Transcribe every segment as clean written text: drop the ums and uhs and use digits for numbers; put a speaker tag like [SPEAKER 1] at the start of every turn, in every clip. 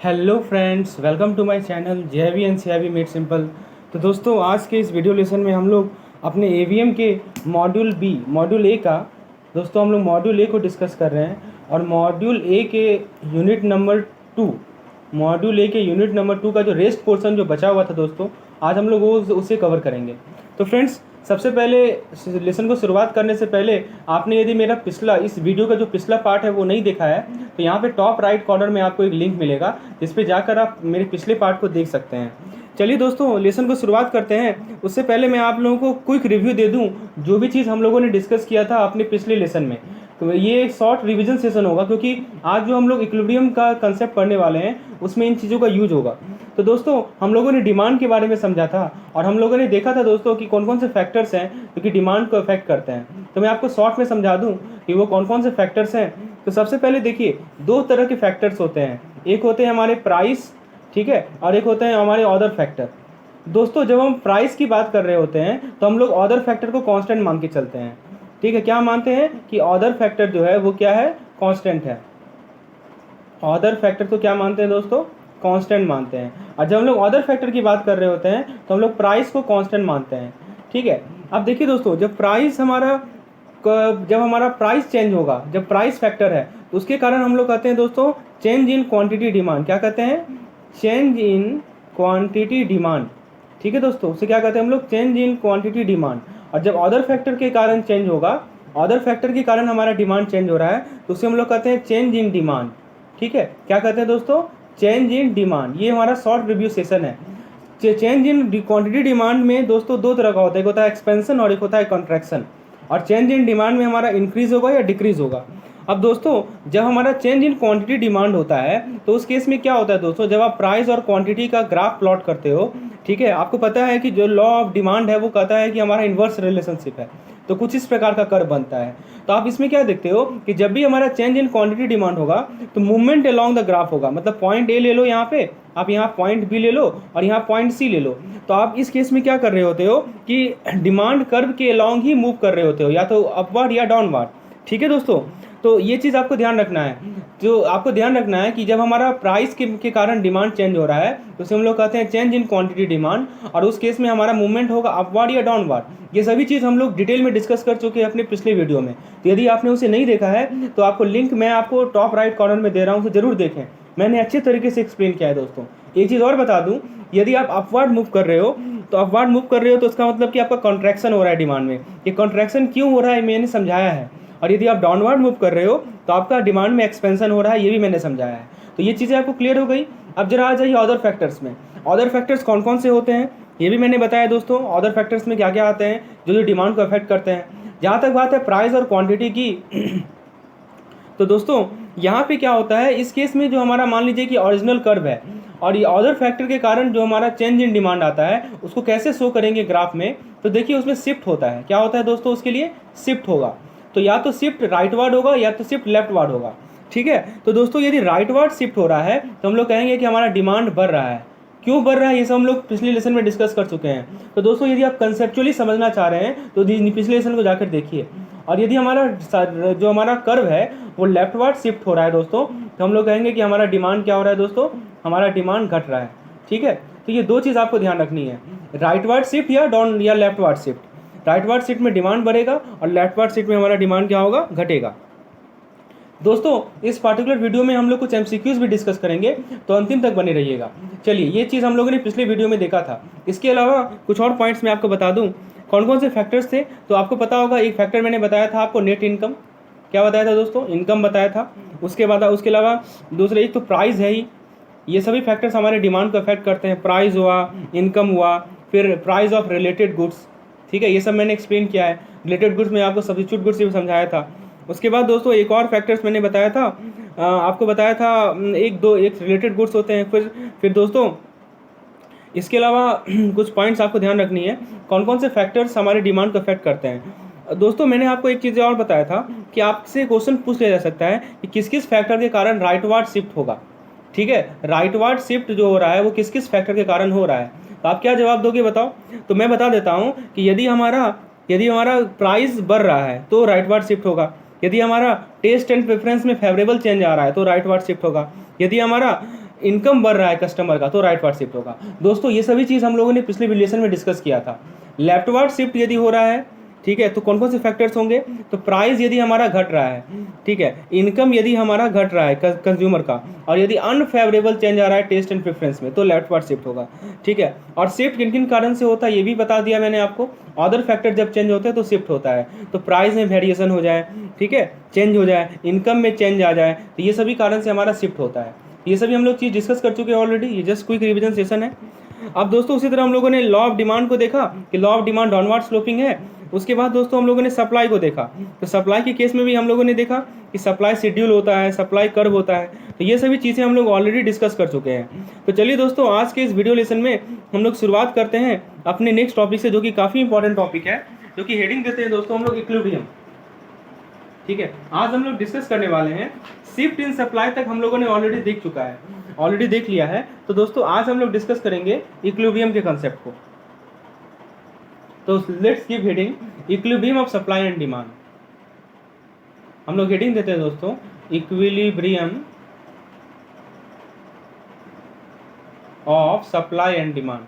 [SPEAKER 1] Hello friends, welcome to my channel JV and CIV made simple. तो दोस्तों, आज के इस वीडियो लेसन में हम लोग अपने एवीएम के मॉड्यूल ए का हम लोग मॉड्यूल ए को डिस्कस कर रहे हैं। और मॉड्यूल ए के यूनिट नंबर 2 का जो रेस्ट पोर्शन जो बचा हुआ था दोस्तों, आज हम लोग वो उसे कवर करेंगे। तो फ्रेंड्स, सबसे पहले लेसन को शुरुआत करने से पहले आपने यदि मेरा इस वीडियो का जो पिछला पार्ट है वो नहीं देखा है तो यहाँ पे टॉप राइट कॉर्नर में आपको एक लिंक मिलेगा, जिस पे जाकर आप मेरे पिछले पार्ट को देख सकते हैं। चलिए दोस्तों, लेसन को शुरुआत करते हैं। उससे पहले मैं आप लोगों को क्विक रिव्यू दे दूं जो भी चीज़ हम लोगों ने डिस्कस किया था अपने पिछले लेसन में। तो ये एक शॉर्ट रिवीजन सेशन होगा, क्योंकि आज जो हम लोग इक्विलिब्रियम का कंसेप्ट पढ़ने वाले हैं उसमें इन चीज़ों का यूज होगा। तो दोस्तों, हम लोगों ने डिमांड के बारे में समझा था और हम लोगों ने देखा था दोस्तों कि कौन कौन से फैक्टर्स हैं जो कि डिमांड को अफेक्ट करते हैं। तो मैं आपको शॉर्ट में समझा दूं कि वो कौन कौन से फैक्टर्स हैं। तो सबसे पहले देखिए, दो तरह के फैक्टर्स होते हैं। एक होते हैं हमारे प्राइस, ठीक है, और एक होते हैं हमारे अदर फैक्टर। दोस्तों, जब हम प्राइस की बात कर रहे होते हैं तो हम लोग अदर फैक्टर को कांस्टेंट मान के चलते हैं। ठीक है, क्या मानते हैं कि अदर फैक्टर जो है वो क्या है, कांस्टेंट है। अदर फैक्टर को क्या मानते हैं दोस्तों, कांस्टेंट मानते हैं। और जब हम लोग अदर फैक्टर की बात कर रहे होते हैं तो हम लोग प्राइस को कांस्टेंट मानते हैं। ठीक है, अब देखिए दोस्तों, जब हमारा प्राइस चेंज होगा, जब प्राइस फैक्टर है तो उसके कारण हम लोग कहते हैं दोस्तों चेंज इन क्वांटिटी डिमांड। क्या कहते हैं, चेंज इन क्वांटिटी डिमांड। ठीक है दोस्तों, उसे क्या कहते हैं हम लोग, चेंज इन क्वांटिटी डिमांड। और जब अदर फैक्टर के कारण चेंज होगा, अदर फैक्टर के कारण हमारा डिमांड चेंज हो रहा है, तो उसे हम लोग कहते हैं चेंज इन डिमांड। ठीक है, क्या कहते हैं दोस्तों, चेंज इन डिमांड। ये हमारा शॉर्ट रिव्यू सेशन है। चेंज इन क्वांटिटी डिमांड में दोस्तों दो तरह का होता है, एक होता है एक्सपेंशन और एक होता है कॉन्ट्रैक्शन। और चेंज इन डिमांड में हमारा इंक्रीज होगा या डिक्रीज होगा। अब दोस्तों, जब हमारा चेंज इन क्वांटिटी डिमांड होता है तो उस केस में क्या होता है दोस्तों, जब आप प्राइस और क्वांटिटी का ग्राफ प्लॉट करते हो, ठीक है, आपको पता है कि जो लॉ ऑफ डिमांड है वो कहता है कि हमारा इन्वर्स रिलेशनशिप है। तो कुछ इस प्रकार का कर्व बनता है। तो आप इसमें क्या देखते हो कि जब भी हमारा चेंज इन क्वांटिटी डिमांड होगा तो मूवमेंट अलोंग द ग्राफ होगा। मतलब पॉइंट ए ले लो यहाँ पे, आप यहाँ पॉइंट बी ले लो और यहाँ पॉइंट सी ले लो। तो आप इस केस में क्या कर रहे होते हो कि डिमांड कर्व के अलोंग ही मूव कर रहे होते हो, या तो अपवर्ड या डाउनवर्ड। ठीक है दोस्तों, तो ये चीज़ आपको ध्यान रखना है। जो आपको ध्यान रखना है कि जब हमारा प्राइस के कारण डिमांड चेंज हो रहा है तो उसे हम लोग कहते हैं चेंज इन क्वांटिटी डिमांड, और उस केस में हमारा मूवमेंट होगा अपवर्ड या डाउनवर्ड। ये सभी चीज़ हम लोग डिटेल में डिस्कस कर चुके हैं अपने पिछले वीडियो में। तो यदि आपने उसे नहीं देखा है तो आपको लिंक मैं आपको टॉप राइट कॉर्नर में दे रहा हूँ, उसे जरूर देखें। मैंने अच्छे तरीके से एक्सप्लेन किया है दोस्तों। एक चीज़ और बता दूँ, यदि आप अपवर्ड मूव कर रहे हो तो उसका मतलब कि आपका कॉन्ट्रैक्शन हो रहा है डिमांड में। ये कॉन्ट्रैक्शन क्यों हो रहा है मैंने समझाया है। और यदि आप डाउनवर्ड मूव कर रहे हो तो आपका डिमांड में एक्सपेंशन हो रहा है, ये भी मैंने समझाया है। तो ये चीज़ें आपको क्लियर हो गई। अब जरा आ जाइए अदर फैक्टर्स में। अदर फैक्टर्स कौन कौन से होते हैं ये भी मैंने बताया दोस्तों। अदर फैक्टर्स में क्या क्या आते हैं जो डिमांड को अफेक्ट करते हैं। जहाँ तक बात है प्राइस और क्वांटिटी की तो दोस्तों, यहाँ पे क्या होता है, इस केस में जो हमारा मान लीजिए कि ओरिजिनल कर्व है और ये अदर फैक्टर के कारण जो हमारा चेंज इन डिमांड आता है उसको कैसे शो करेंगे ग्राफ में। तो देखिए, उसमें शिफ्ट होता है। क्या होता है दोस्तों, उसके लिए शिफ्ट होगा। तो या तो शिफ्ट राइटवर्ड होगा या तो शिफ्ट लेफ्टवर्ड होगा। ठीक है, तो दोस्तों यदि राइटवर्ड शिफ्ट हो रहा है तो हम लोग कहेंगे कि हमारा डिमांड बढ़ रहा है। क्यों बढ़ रहा है ये सब हम लोग पिछले लेसन में डिस्कस कर चुके हैं। तो दोस्तों, यदि आप कंसेप्चुअली समझना चाह रहे हैं तो पिछले लेसन को जाकर देखिए। और यदि जो हमारा कर्व है वो लेफ्टवर्ड शिफ्ट हो रहा है दोस्तों, तो हम लोग कहेंगे कि हमारा डिमांड क्या हो रहा है दोस्तों, हमारा डिमांड घट रहा है। ठीक है, तो ये दो चीज़ आपको ध्यान रखनी है, राइटवर्ड शिफ्ट या लेफ्टवर्ड शिफ्ट। राइटवर्ड शिफ्ट में डिमांड बढ़ेगा और लेफ्टवर्ड शिफ्ट में हमारा डिमांड क्या होगा, घटेगा। दोस्तों, इस पार्टिकुलर वीडियो में हम लोग कुछ एमसीक्यूज भी डिस्कस करेंगे, तो अंतिम तक बने रहिएगा। चलिए, ये चीज़ हम लोगों ने पिछले वीडियो में देखा था। इसके अलावा कुछ और पॉइंट्स मैं आपको बता दूं कौन कौन से फैक्टर्स थे। तो आपको पता होगा, एक फैक्टर मैंने बताया था आपको, नेट इनकम। क्या बताया था दोस्तों, इनकम बताया था। उसके अलावा दूसरा एक तो प्राइस है ही। ये सभी फैक्टर्स हमारे डिमांड को अफेक्ट करते हैं। प्राइस हुआ, इनकम हुआ, फिर प्राइस ऑफ रिलेटेड गुड्स। ठीक है, ये सब मैंने एक्सप्लेन किया है। रिलेटेड गुड्स में आपको सब्स्टिट्यूट गुड्स भी समझाया था। उसके बाद दोस्तों एक और फैक्टर्स मैंने बताया था, आपको बताया था एक रिलेटेड गुड्स होते हैं। फिर दोस्तों, इसके अलावा कुछ पॉइंट्स आपको ध्यान रखनी है, कौन कौन से फैक्टर्स हमारे डिमांड को अफेक्ट करते हैं। दोस्तों, मैंने आपको एक चीज़ और बताया था कि आपसे क्वेश्चन पूछ लिया जा सकता है कि किस किस फैक्टर के कारण राइटवर्ड शिफ्ट होगा। ठीक है, राइटवर्ड शिफ्ट जो हो रहा है वो किस किस फैक्टर के कारण हो रहा है। तो आप क्या जवाब दोगे बताओ। तो मैं बता देता हूँ कि यदि हमारा प्राइस बढ़ रहा है तो राइटवर्ड शिफ्ट होगा। यदि हमारा टेस्ट एंड प्रेफरेंस में फेवरेबल चेंज आ रहा है तो राइटवर्ड शिफ्ट होगा। यदि हमारा इनकम बढ़ रहा है कस्टमर का तो राइटवर्ड शिफ्ट होगा। दोस्तों ये सभी चीज़ हम लोगों ने पिछले वीडियो में डिस्कस किया था। लेफ्टवर्ड शिफ्ट यदि हो रहा है, ठीक है, तो कौन कौन से फैक्टर्स होंगे, तो प्राइस यदि हमारा घट रहा है, ठीक है, इनकम यदि हमारा घट रहा है कंज्यूमर का, और यदि अनफेवरेबल चेंज आ रहा है टेस्ट एंड प्रेफरेंस में, तो लेफ्टवर्ड शिफ्ट होगा, ठीक है। और शिफ्ट किन किन कारण से होता है ये भी बता दिया मैंने आपको। अदर फैक्टर जब चेंज होते हैं तो शिफ्ट होता है, तो प्राइस में वेरिएशन हो जाए, ठीक है, चेंज हो जाए, इनकम में चेंज आ जाए, तो ये सभी कारण से हमारा शिफ्ट होता है। ये सभी हम लोग चीज़ डिस्कस कर चुके हैं ऑलरेडी, ये जस्ट क्विक रिवीजन सेशन है। अब दोस्तों उसी तरह हम लोगों ने लॉ ऑफ डिमांड को देखा कि law of demand downward sloping है। उसके बाद दोस्तों हम लोगों ने सप्लाई को देखा, तो सप्लाई के केस में भी हम लोगों ने देखा कि सप्लाई शेड्यूल होता है, सप्लाई कर्व होता है, तो ये सभी चीज़ें हम लोग ऑलरेडी डिस्कस कर चुके हैं। तो चलिए दोस्तों आज के इस वीडियो लेसन में हम लोग शुरुआत करते हैं अपने नेक्स्ट टॉपिक से, जो कि काफ़ी इंपॉर्टेंट टॉपिक है, जो कि हेडिंग देते हैं दोस्तों हम लोग इक्विलिब्रियम, ठीक है। आज हम लोग डिस्कस करने वाले हैं शिफ्ट इन सप्लाई, तक हम लोगों ने ऑलरेडी देख चुका है, ऑलरेडी देख लिया है। तो दोस्तों आज हम लोग डिस्कस करेंगे इक्विलिब्रियम के कंसेप्ट को। तो let's give heading equilibrium of supply and demand. हम लोग हेडिंग देते हैं दोस्तों equilibrium of supply and demand.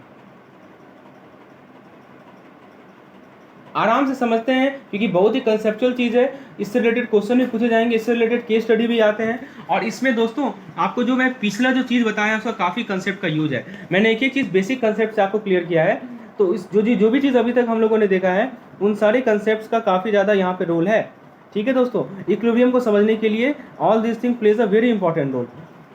[SPEAKER 1] आराम से समझते हैं क्योंकि बहुत ही कंसेप्चुअल चीज़ है, इससे रिलेटेड क्वेश्चन भी पूछे जाएंगे, इससे रिलेटेड केस स्टडी भी आते हैं। और इसमें दोस्तों आपको जो मैं पिछला जो चीज़ बताया उसका काफ़ी कंसेप्ट का यूज है, मैंने एक एक चीज़ बेसिक कंसेप्ट से आपको क्लियर किया है। तो इस जो भी चीज़ अभी तक हम लोगों ने देखा है उन सारे कंसेप्ट का काफ़ी ज़्यादा यहाँ पे रोल है, ठीक है दोस्तों। इक्विलिब्रियम को समझने के लिए all this thing plays a very important role.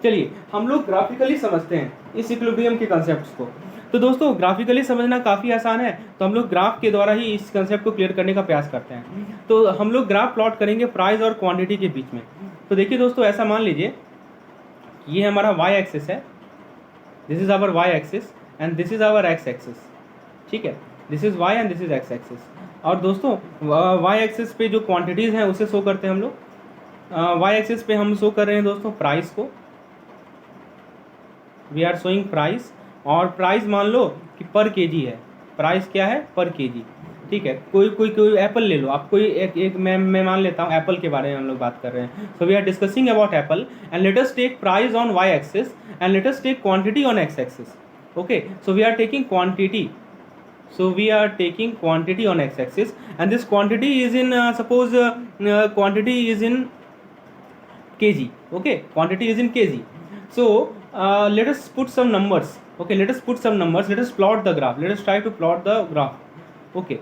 [SPEAKER 1] चलिए हम लोग ग्राफिकली समझते हैं इस इक्विलिब्रियम के कंसेप्ट को। तो दोस्तों ग्राफिकली समझना काफ़ी आसान है, तो हम लोग ग्राफ के द्वारा ही इस कंसेप्ट को क्लियर करने का प्रयास करते हैं। तो हम लोग ग्राफ प्लॉट करेंगे प्राइस और क्वांटिटी के बीच में। तो देखिए दोस्तों ऐसा मान लीजिए ये हमारा वाई एक्सिस है, this is our Y axis and this is our X axis, ठीक है, this is Y and this is X axis. और दोस्तों वाई एक्सिस पे जो क्वांटिटीज़ हैं उसे शो करते हैं हम लोग। वाई एक्सिस पे हम शो कर रहे हैं दोस्तों प्राइस को, वी आर शोइंग प्राइस, और प्राइस मान लो कि पर केजी है, प्राइस क्या है पर केजी, ठीक है। कोई एप्पल ले लो आप, कोई एक मैं मान लेता हूँ एप्पल के बारे में हम लोग बात कर रहे हैं। So we are discussing about apple and let us take price on Y axis and let us take quantity on X axis. Okay, so we are taking quantity, so we are taking quantity on x axis and this quantity is in suppose quantity is in kg, okay, quantity is in kg. So let us put some numbers, okay, let us put some numbers, let us plot the graph, let us try to plot the graph, okay।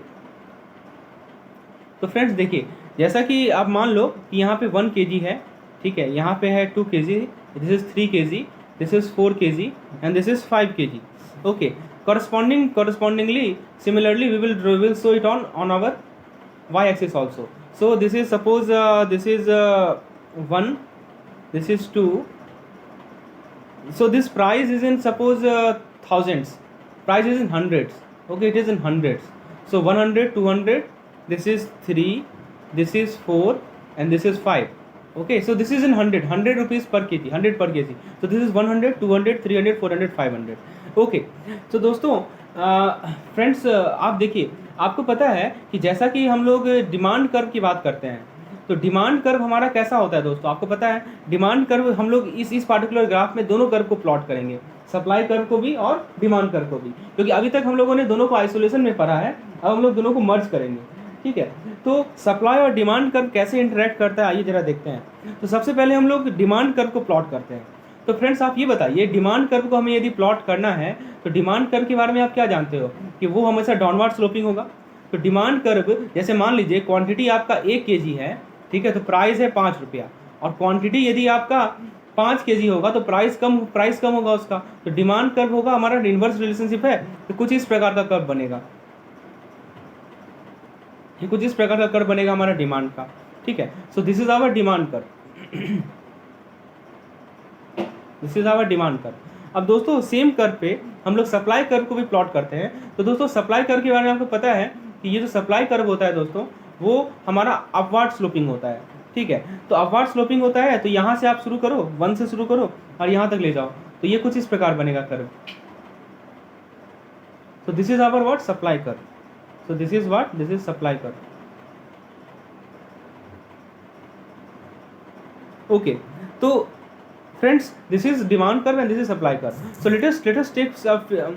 [SPEAKER 1] तो friends देखिए जैसा कि आप मान लो कि यहाँ पे 1 kg है, ठीक है, यहाँ पे है 2 kg, this is 3 kg, this is 4 kg and this is 5 kg, okay। Correspondingly, similarly, we will show it on our y-axis also. So this is suppose this is 1, this is 2. So this price is in suppose thousands. Price is in hundreds. Okay, it is in hundreds. So 100, 200. This is 3. This is 4, and this is 5. Okay, so this is in 100 rupees per kg, 100 per kg. So this is 100, 200, 300, 400, 500. Okay तो दोस्तों friends आप देखिए, आपको पता है कि जैसा कि हम लोग डिमांड कर्व की बात करते हैं, तो डिमांड कर्व हमारा कैसा होता है दोस्तों, आपको पता है डिमांड कर्व हम लोग इस पार्टिकुलर ग्राफ में दोनों कर्व को प्लॉट करेंगे, सप्लाई कर्व को भी और डिमांड कर्व को भी, क्योंकि अभी तक हम लोगों ने दोनों को आइसोलेशन में पढ़ा है, अब हम लोग दोनों को मर्ज करेंगे, ठीक है। तो सप्लाई और डिमांड कर्व कैसे इंटरेक्ट करता है आइए जरा देखते हैं। तो सबसे पहले हम लोग डिमांड कर्व को प्लॉट करते हैं। तो फ्रेंड्स आप ये बताइए डिमांड कर्व को हमें यदि प्लॉट करना है तो डिमांड कर्व के बारे में आप क्या जानते हो कि वो हमेशा डाउनवर्ड स्लोपिंग होगा। तो डिमांड कर्व जैसे मान लीजिए क्वांटिटी आपका 1 kg है, ठीक है, तो प्राइस है 5 रुपया, और क्वांटिटी यदि आपका 5 kg होगा तो प्राइस कम होगा उसका, तो डिमांड कर्व होगा हमारा इनवर्स रिलेशनशिप है, तो कुछ इस प्रकार का कर्व बनेगा, कुछ इस प्रकार का कर्व बनेगा हमारा डिमांड का, ठीक है। So this is our demand curve, this is our demand curve. अब दोस्तों सेम कर्व पे हम लोग सप्लाई कर्व को भी प्लॉट करते हैं। तो दोस्तों सप्लाई कर्व के बारे में आपको पता है कि ये जो सप्लाई कर्व होता है दोस्तों वो हमारा अपवर्ड स्लोपिंग होता है, ठीक है। तो अपवर्ड स्लोपिंग होता है, तो यहाँ से आप शुरू करो, 1 से शुरू करो और यहाँ तक ले जाओ, तो ये कुछ इस प्रकार बनेगा कर्व। तो this is our what supply curve, so this is what, this is supply curve, okay. तो friends this is demand curve and this is supply curve. So latest tech,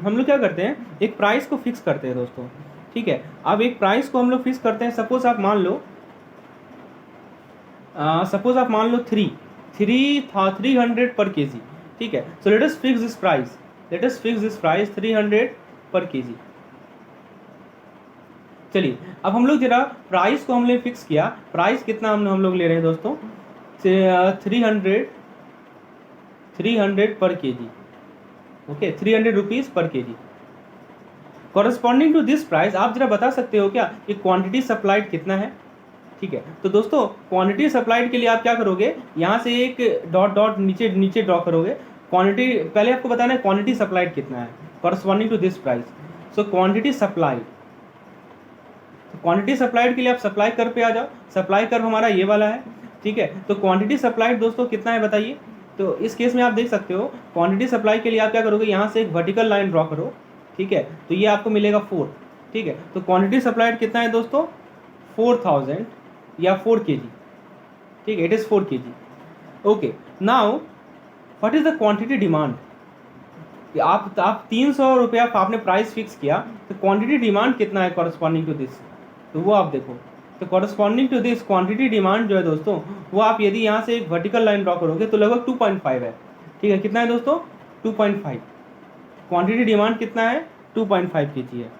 [SPEAKER 1] हम लोग क्या करते हैं, एक प्राइस को फिक्स करते हैं दोस्तों. ठीक है, अब एक प्राइस को हम लोग फिक्स करते हैं. सपोज आप मान लो 300 पर केजी. ठीक है, सो let us fix this price, 300 per KG. चलिए अब हम लोग जरा प्राइस को हमने फिक्स किया. प्राइस कितना हम लोग ले रहे हैं दोस्तों, 300 per KG. Okay, 300 rupees per KG. Corresponding to this price आप जरा बता सकते हो क्या कि क्वांटिटी सप्लाइड कितना है. ठीक है, तो दोस्तों क्वांटिटी सप्लाइड के लिए आप क्या करोगे, यहाँ से एक डॉट नीचे ड्रॉ करोगे. क्वांटिटी पहले आपको बताना है क्वांटिटी सप्लाइड कितना है corresponding to this price. So quantity supplied के लिए आप सप्लाई कर्व पे आ जाओ. सप्लाई कर्व हमारा ये वाला है. ठीक है, तो क्वांटिटी सप्लाइड दोस्तों कितना है बताइए. तो इस केस में आप देख सकते हो क्वांटिटी सप्लाई के लिए आप क्या करोगे, यहाँ से एक वर्टिकल लाइन ड्रॉ करो. ठीक है, तो ये आपको मिलेगा 4. ठीक है, तो क्वांटिटी सप्लाइड कितना है दोस्तों, 4000 या 4 kg. ठीक है, it is 4 kg. Okay, now what is the quantity demand. आप 300 रुपया आपने प्राइस फिक्स किया, तो क्वांटिटी डिमांड कितना है कॉरस्पॉन्डिंग टू दिस, तो वो आप देखो. तो corresponding to this quantity demand जो है दोस्तों, वो आप यदि यहाँ से एक वर्टिकल लाइन ड्रॉ करोगे तो लगभग 2.5 है. ठीक है, कितना है दोस्तों, 2.5. क्वांटिटी डिमांड कितना है, 2.5 kg है.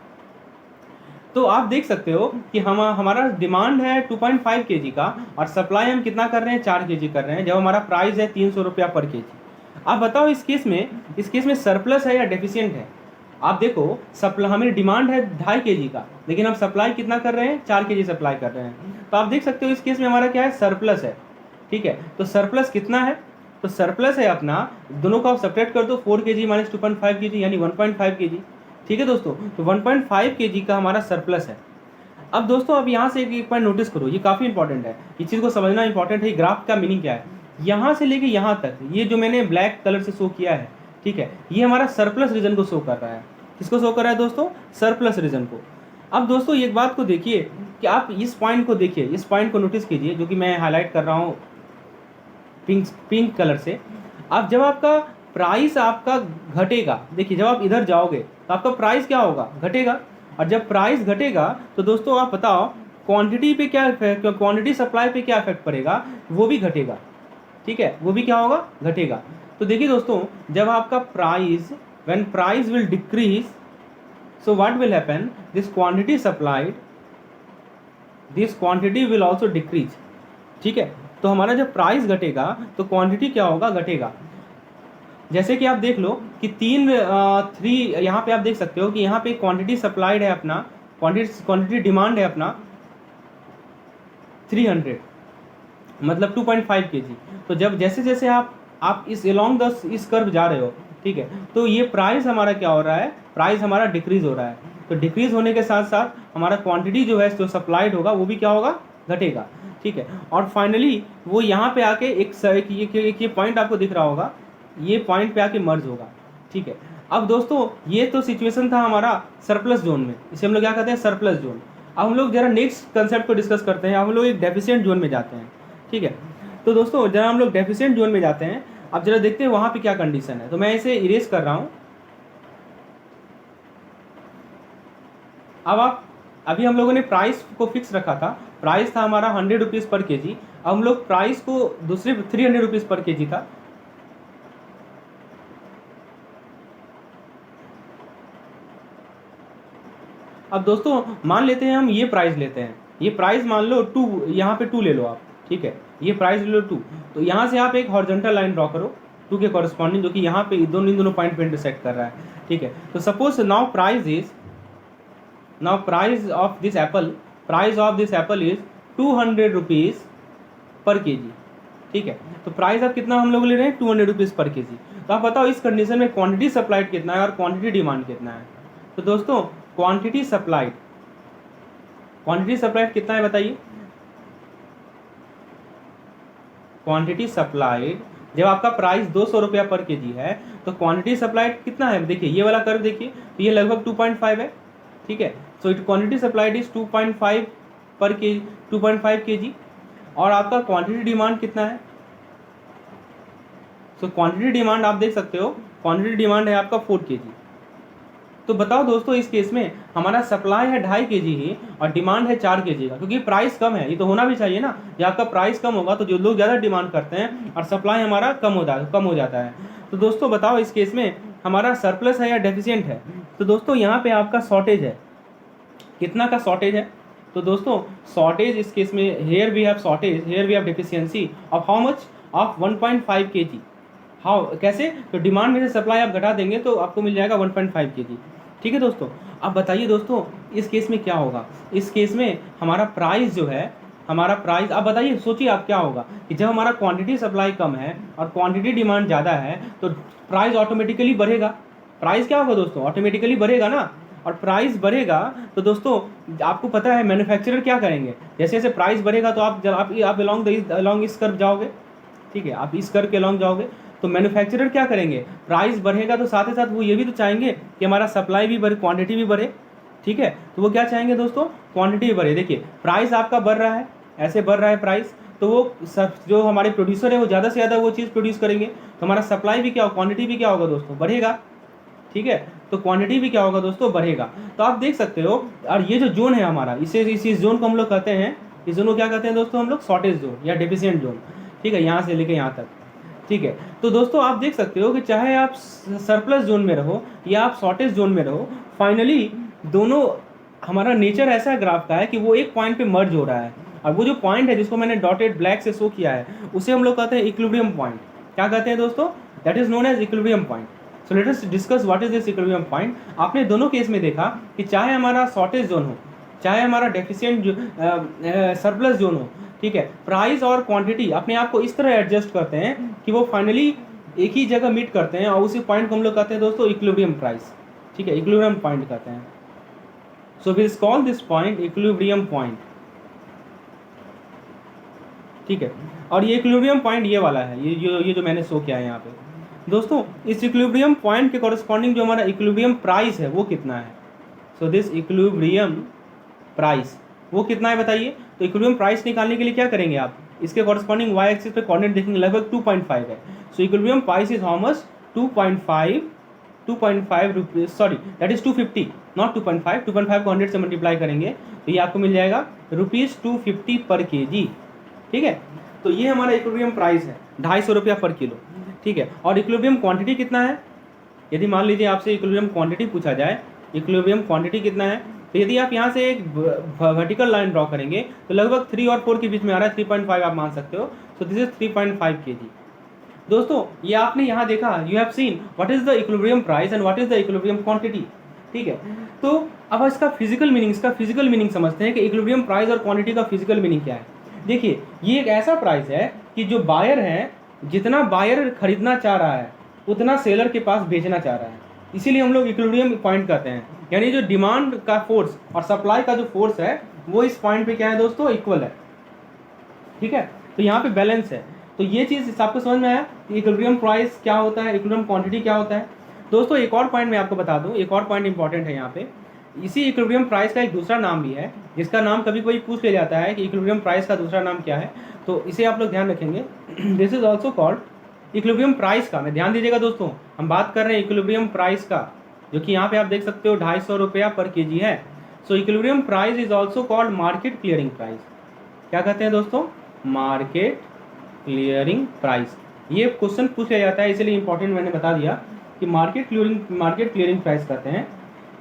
[SPEAKER 1] तो आप देख सकते हो कि हमारा डिमांड है 2.5 kg का और सप्लाई हम कितना कर रहे हैं, 4 kg कर रहे हैं, जब हमारा प्राइस है 300 रुपया पर केजी. आप बताओ इस केस में सरप्लस है या डेफिशिएंट है. आप देखो सप्लाई हमें डिमांड है 2.5 kg का, लेकिन हम सप्लाई कितना कर रहे हैं, 4 kg सप्लाई कर रहे हैं. तो आप देख सकते हो इस केस में हमारा क्या है, सरप्लस है. ठीक है, तो सरप्लस कितना है, तो सरप्लस है अपना, दोनों को आप सब्ट्रैक्ट कर दो, 4 kg माइनस 2.5 kg यानी 1.5 kg. ठीक है दोस्तों, तो 1.5 kg का हमारा सरप्लस है. अब दोस्तों अब यहाँ से एक पॉइंट नोटिस करो, ये काफ़ी इंपॉर्टेंट है, इस चीज़ को समझना इंपॉर्टेंट है. ग्राफ का मीनिंग क्या है, यहाँ से लेके यहाँ तक ये जो मैंने ब्लैक कलर से शो किया है, ठीक है, ये हमारा सरप्लस रीजन को शो कर रहा है. किसको शो कर रहा है दोस्तों, सरप्लस रीजन को. अब दोस्तों एक बात को देखिए कि आप इस पॉइंट को देखिए, इस पॉइंट को नोटिस कीजिए जो कि मैं हाईलाइट कर रहा हूँ पिंक कलर से. अब जब आपका प्राइस आपका घटेगा, देखिए जब आप इधर जाओगे तो आपका प्राइस क्या होगा, घटेगा. और जब प्राइस घटेगा तो दोस्तों आप बताओ क्वांटिटी पे क्या इफेक्ट, क्वांटिटी सप्लाई पे क्या इफेक्ट पड़ेगा, वो भी घटेगा. ठीक है, वो भी क्या होगा, घटेगा. तो देखिए दोस्तों जब आपका price, when price will decrease, so what will happen, this quantity supplied, this quantity will also decrease. ठीक है, तो हमारा जब प्राइस घटेगा तो क्वांटिटी क्या होगा, घटेगा. जैसे कि आप देख लो कि 3 यहाँ पे आप देख सकते हो कि यहाँ पे क्वांटिटी सप्लाइड है अपना, क्वांटिटी डिमांड है अपना 300 मतलब 2.5 kg. तो जब जैसे जैसे आप इस अलोंग इस कर्व जा रहे हो, ठीक है, तो ये प्राइस हमारा क्या हो रहा है, प्राइस हमारा डिक्रीज हो रहा है. तो डिक्रीज होने के साथ साथ हमारा क्वांटिटी जो है जो सप्लाइड होगा वो भी क्या होगा, घटेगा. ठीक है, और फाइनली वो यहाँ पे आके एक ये पॉइंट आपको दिख रहा होगा, ये पॉइंट पे आके मर्ज होगा. ठीक है, अब दोस्तों ये तो सिचुएशन था हमारा सरप्लस जोन में, इसे हम लोग क्या कहते हैं, सरप्लस जोन. अब हम लोग जरा नेक्स्ट कंसेप्ट को डिस्कस करते हैं. अब हम लोग एक डेफिशिएंट जोन में जाते हैं. ठीक है, तो दोस्तों जरा हम लोग डेफिशिएंट जोन में जाते हैं. अब जरा देखते हैं वहाँ पे क्या कंडीशन है. तो मैं इसे इरेज कर रहा हूँ. अब अभी हम लोगों ने प्राइस को फिक्स रखा था, प्राइस था हमारा 100 रुपीज़ पर केजी. अब हम लोग प्राइस को दूसरे 300 रुपीज़ पर केजी था. अब दोस्तों मान लेते हैं हम ये प्राइस लेते हैं, ये प्राइस मान लो 2, यहाँ पे 2 ले लो आप. ठीक है, ये प्राइस ले लो 2. तो यहाँ से आप एक हॉरिजॉन्टल लाइन ड्रॉ करो 2 के कॉरस्पॉन्डिंग, जो कि यहाँ पे इन दोनों पॉइंट पे इंटरसेक्ट कर रहा है. ठीक है, तो suppose now price of this Apple is 200 rupees per KG. ठीक है, तो प्राइस आप कितना हम लोग ले रहे हैं, 200 रुपीज़ पर केजी. तो आप बताओ इस कंडीशन में क्वांटिटी सप्लाइड कितना है और क्वांटिटी डिमांड कितना है. तो दोस्तों क्वांटिटी सप्लाइड कितना है बताइए. क्वांटिटी सप्लाइड जब आपका प्राइस 200 रुपया पर केजी है तो क्वांटिटी सप्लाइड कितना है, देखिए ये वाला कर्व देखिए, तो ये लगभग 2.5 है. ठीक है, so it quantity supplied is 2.5 पर केजी, 2.5 kg. और आपका क्वांटिटी डिमांड कितना है, सो क्वांटिटी डिमांड आप देख सकते हो, क्वांटिटी डिमांड है आपका 4 kg। तो बताओ दोस्तों इस केस में हमारा सप्लाई है 2.5 kg ही और डिमांड है 4 kg का, क्योंकि प्राइस कम है, ये तो होना भी चाहिए ना। जब आपका प्राइस कम होगा तो जो लोग ज़्यादा डिमांड करते हैं और सप्लाई हमारा कम हो जाता है। तो दोस्तों बताओ इस केस में हमारा सरप्लस है या डेफिशिएंट है। तो दोस्तों यहाँ पे आपका शॉर्टेज है, कितना का शॉर्टेज है। तो दोस्तों शॉर्टेज इस केस में here we have shortage, here we have deficiency of how much, of 1.5 kg। How, कैसे, तो डिमांड में से सप्लाई आप घटा देंगे तो आपको मिल जाएगा 1.5 kg। ठीक है दोस्तों, अब बताइए दोस्तों इस केस में क्या होगा। इस केस में हमारा प्राइस जो है, हमारा प्राइस, आप बताइए, सोचिए आप क्या होगा कि जब हमारा क्वांटिटी सप्लाई कम है और क्वांटिटी डिमांड ज़्यादा है तो प्राइस ऑटोमेटिकली बढ़ेगा। प्राइस क्या होगा दोस्तों, ऑटोमेटिकली बढ़ेगा ना। और प्राइस बढ़ेगा तो दोस्तों आपको पता है मैन्युफैक्चरर क्या करेंगे, जैसे जैसे प्राइस बढ़ेगा तो आप अलॉन्ग इस कर्व जाओगे, ठीक है, आप इस कर्व के अलॉन्ग जाओगे तो मैन्युफैक्चरर क्या करेंगे, प्राइस बढ़ेगा तो साथ ही साथ वो ये भी तो चाहेंगे कि हमारा सप्लाई भी बढ़े, क्वांटिटी भी बढ़े। ठीक है, तो वो क्या चाहेंगे दोस्तों, क्वांटिटी भी बढ़े। देखिए प्राइस आपका बढ़ रहा है, ऐसे बढ़ रहा है प्राइस, तो वो सब जो हमारे प्रोड्यूसर है वो ज़्यादा से ज़्यादा वो चीज़ प्रोड्यूस करेंगे, तो हमारा सप्लाई भी क्या हो, क्वांटिटी भी क्या होगा दोस्तों, बढ़ेगा। ठीक है, तो क्वांटिटी भी क्या होगा दोस्तों, बढ़ेगा। तो आप देख सकते हो, और ये जो जोन है हमारा, इस जोन को हम लोग कहते हैं, इस जोन को क्या कहते हैं दोस्तों हम लोग, शॉर्टेज जोन या डेफिशिएंट जोन। ठीक है, यहाँ से लेके यहाँ तक। ठीक है, तो दोस्तों आप देख सकते हो कि चाहे आप सरप्लस जोन में रहो या आप शॉर्टेज जोन में रहो, फाइनली दोनों, हमारा नेचर ऐसा ग्राफ का है कि वो एक पॉइंट पे मर्ज हो रहा है। और वो जो पॉइंट है जिसको मैंने डॉटेड ब्लैक से शो किया है उसे हम लोग कहते हैं इक्विलिब्रियम पॉइंट। क्या कहते हैं दोस्तों, that is known as equilibrium point. So let us discuss what is this equilibrium point. आपने दोनों केस में देखा कि चाहे हमारा शॉर्टेज जोन हो, चाहे हमारा डेफिशिएंट सरप्लस जोन हो, ठीक है, प्राइस और क्वांटिटी अपने आप को इस तरह एडजस्ट करते हैं कि वो फाइनली एक ही जगह मीट करते हैं, और उसी पॉइंट को हम लोग कहते हैं दोस्तों इक्विलिब्रियम प्राइस। ठीक है, इक्विलिब्रियम पॉइंट कहते हैं। So we call this point equilibrium point. ठीक है, और ये इक्विलिब्रियम पॉइंट ये वाला है, ये जो मैंने शो किया है यहाँ पे दोस्तों। इस इक्विलिब्रियम पॉइंट के कॉरस्पॉन्डिंग जो हमारा इक्विलिब्रियम प्राइस है वो कितना है। सो दिस इक्विलिब्रियम प्राइस वो कितना है बताइए। तो इक्विलिब्रियम प्राइस निकालने के लिए क्या करेंगे आप, इसके कॉरस्पॉन्डिंग वाई एक्सिस पे कोऑर्डिनेट देखेंगे, लगभग 2.5 है। सो equilibrium price is how much, 2.5 rupees, sorry that is 250, not 2.5, 2.5 को 100 से मल्टीप्लाई करेंगे तो ये आपको मिल जाएगा ₹250 पर kg। ठीक है, तो ये हमारा इक्विलिब्रियम प्राइस है, 250 रुपया पर किलो। ठीक है, और इक्विलिब्रियम क्वांटिटी कितना है, यदि मान लीजिए आपसे इक्विलिब्रियम क्वांटिटी पूछा जाए, इक्विलिब्रियम क्वांटिटी कितना है, तो यदि आप यहाँ से एक वर्टिकल लाइन ड्रॉ करेंगे तो लगभग 3 और 4 के बीच में आ रहा है, 3.5 आप मान सकते हो। सो दिस इज 3.5 kg। दोस्तों ये आपने यहाँ देखा, you have seen what is the equilibrium price and what is the equilibrium quantity. ठीक है, तो अब इसका फिजिकल मीनिंग समझते हैं कि इक्विलिब्रियम प्राइस और क्वांटिटी का फिजिकल मीनिंग क्या है। देखिए ये एक ऐसा प्राइस है कि जो बायर है, जितना बायर खरीदना चाह रहा है उतना सेलर के पास बेचना चाह रहा है, इसीलिए हम लोग इक्विलिब्रियम पॉइंट कहते हैं। यानी जो डिमांड का फोर्स और सप्लाई का जो फोर्स है वो इस पॉइंट पे क्या है दोस्तों, इक्वल है। ठीक है, तो यहाँ पे बैलेंस है। तो ये चीज़ आपको समझ में आया कि इक्विलिब्रियम प्राइस क्या होता है, इक्विलिब्रियम क्वांटिटी क्या होता है। दोस्तों एक और पॉइंट मैं आपको बता दूँ, एक और पॉइंट इंपॉर्टेंट है यहाँ पे, इसी इक्विलिब्रियम प्राइस का एक दूसरा नाम भी है, जिसका नाम कभी कोई पूछ ले जाता है कि इक्विलिब्रियम प्राइस का दूसरा नाम क्या है, तो इसे आप लोग ध्यान रखेंगे। This is also called equilibrium price का, मैं ध्यान दीजिएगा दोस्तों, हम बात कर रहे हैं इक्विलिब्रियम प्राइस का, जो कि यहाँ पे आप देख सकते हो 250 रुपया पर kg है। सो equilibrium price is also called market clearing price. क्या कहते हैं दोस्तों, मार्केट क्लियरिंग प्राइस। ये क्वेश्चन पूछ लिया जाता है, इसलिए इंपॉर्टेंट मैंने बता दिया कि मार्केट क्लियरिंग प्राइस कहते हैं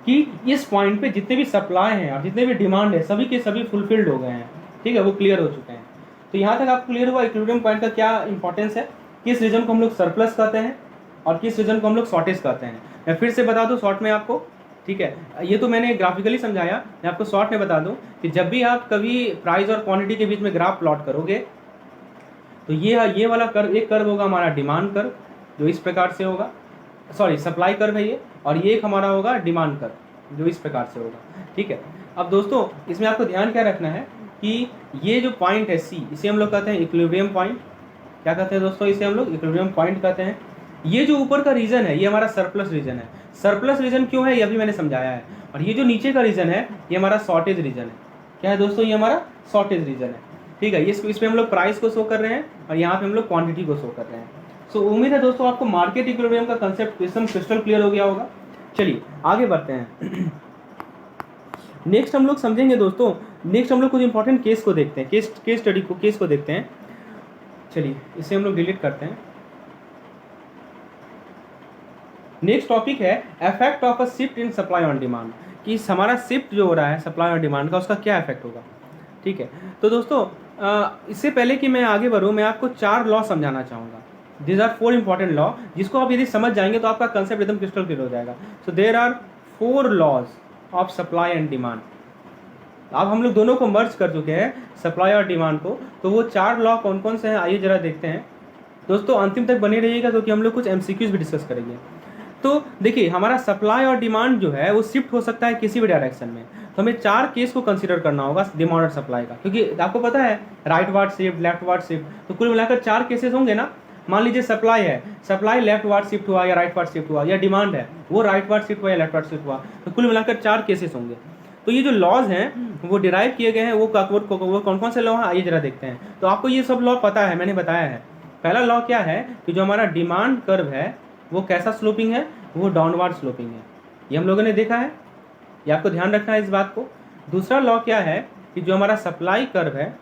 [SPEAKER 1] कि इस पॉइंट पे जितने भी सप्लाई हैं और जितने भी डिमांड है सभी के सभी फुलफिल्ड हो गए हैं। ठीक है, वो क्लियर हो चुके हैं। तो यहाँ तक आपको क्लियर हुआ इक्विलिब्रियम पॉइंट का क्या इंपॉर्टेंस है, किस रीजन को हम लोग सरप्लस कहते हैं और किस रीजन को हम लोग शॉर्टेज कहते हैं। मैं फिर से बता दूं शॉर्ट में आपको, ठीक है, ये तो मैंने ग्राफिकली समझाया, मैं आपको शॉर्ट में बता दूं कि जब भी आप कभी प्राइस और क्वांटिटी के बीच में ग्राफ प्लॉट करोगे तो ये वाला कर्व, एक कर्व होगा हमारा डिमांड कर्व जो इस प्रकार से होगा, सॉरी सप्लाई कर्व है ये, और ये एक हमारा होगा डिमांड कर्व जो इस प्रकार से होगा। ठीक है, अब दोस्तों इसमें आपको ध्यान क्या रखना है कि ये जो पॉइंट है सी, इसे हम लोग कहते हैं इक्विलिब्रियम पॉइंट। क्या कहते हैं दोस्तों, इसे हम लोग इक्विलिब्रियम पॉइंट कहते हैं। ये जो ऊपर का रीजन है ये हमारा सरप्लस रीजन है। सरप्लस रीजन क्यों है ये अभी मैंने समझाया है। और ये जो नीचे का रीजन है ये हमारा शॉर्टेज रीजन है। क्या है दोस्तों, ये हमारा शॉर्टेज रीजन है। ठीक है, इस पे हम लोग प्राइस को शो कर रहे हैं और यहाँ पे हम लोग क्वांटिटी को शो कर रहे हैं। सो उम्मीद है दोस्तों आपको मार्केट इक्विलिब्रियम का कंसेप्ट एकदम क्रिस्टल क्लियर हो गया होगा। चलिए आगे बढ़ते हैं। नेक्स्ट हम लोग समझेंगे दोस्तों, नेक्स्ट हम लोग कुछ इंपॉर्टेंट केस को देखते हैं, केस स्टडी को, केस को देखते हैं। चलिए इसे हम लोग डिलीट करते हैं। नेक्स्ट टॉपिक है effect of a shift in supply on demand, कि हमारा शिफ्ट जो हो रहा है सप्लाई और डिमांड का, उसका क्या इफेक्ट होगा। ठीक है, तो दोस्तों इससे पहले कि मैं आगे बढ़ूँ, मैं आपको 4 लॉ समझाना चाहूँगा। दिस आर 4 इंपॉर्टेंट लॉ, जिसको आप यदि समझ जाएंगे तो आपका कंसेप्ट एकदम क्रिस्टल क्लियर हो जाएगा। So there are 4 laws of supply and demand. अब हम लोग दोनों को मर्ज कर चुके हैं, सप्लाई और डिमांड को। तो वो 4 लॉ कौन कौन से हैं आइए जरा देखते हैं। दोस्तों अंतिम तक बने रहिएगा, क्योंकि हम लोग कुछ MCQs भी डिस्कस करेंगे। तो देखिए हमारा सप्लाई और डिमांड जो है वो शिफ्ट हो सकता है किसी भी डायरेक्शन में। तो हमें 4 केस को कंसीडर करना होगा डिमांड और सप्लाई का, क्योंकि आपको पता है right ward shift, left ward shift, तो कुल मिलाकर 4 केसेस होंगे ना। मान लीजिए सप्लाई है, सप्लाई लेफ्ट वार्ड शिफ्ट हुआ या राइट वार्ड शिफ्ट हुआ, या डिमांड है वो राइट वार्ड शिफ्ट हुआ या लेफ्ट वार्ड शिफ्ट हुआ, तो कुल मिलाकर 4 केसेस होंगे। तो ये जो लॉज हैं वो डिराइव किए गए हैं, वो कौन कौन से लॉ हैं आइए जरा देखते हैं। तो आपको ये सब लॉ पता है, मैंने बताया है। पहला लॉ क्या है कि जो हमारा डिमांड कर्व है वो कैसा स्लोपिंग है, वो डाउनवर्ड स्लोपिंग है। ये हम लोगों ने देखा है, ये आपको ध्यान रखना है इस बात को। दूसरा लॉ क्या है कि जो हमारा सप्लाई कर्व है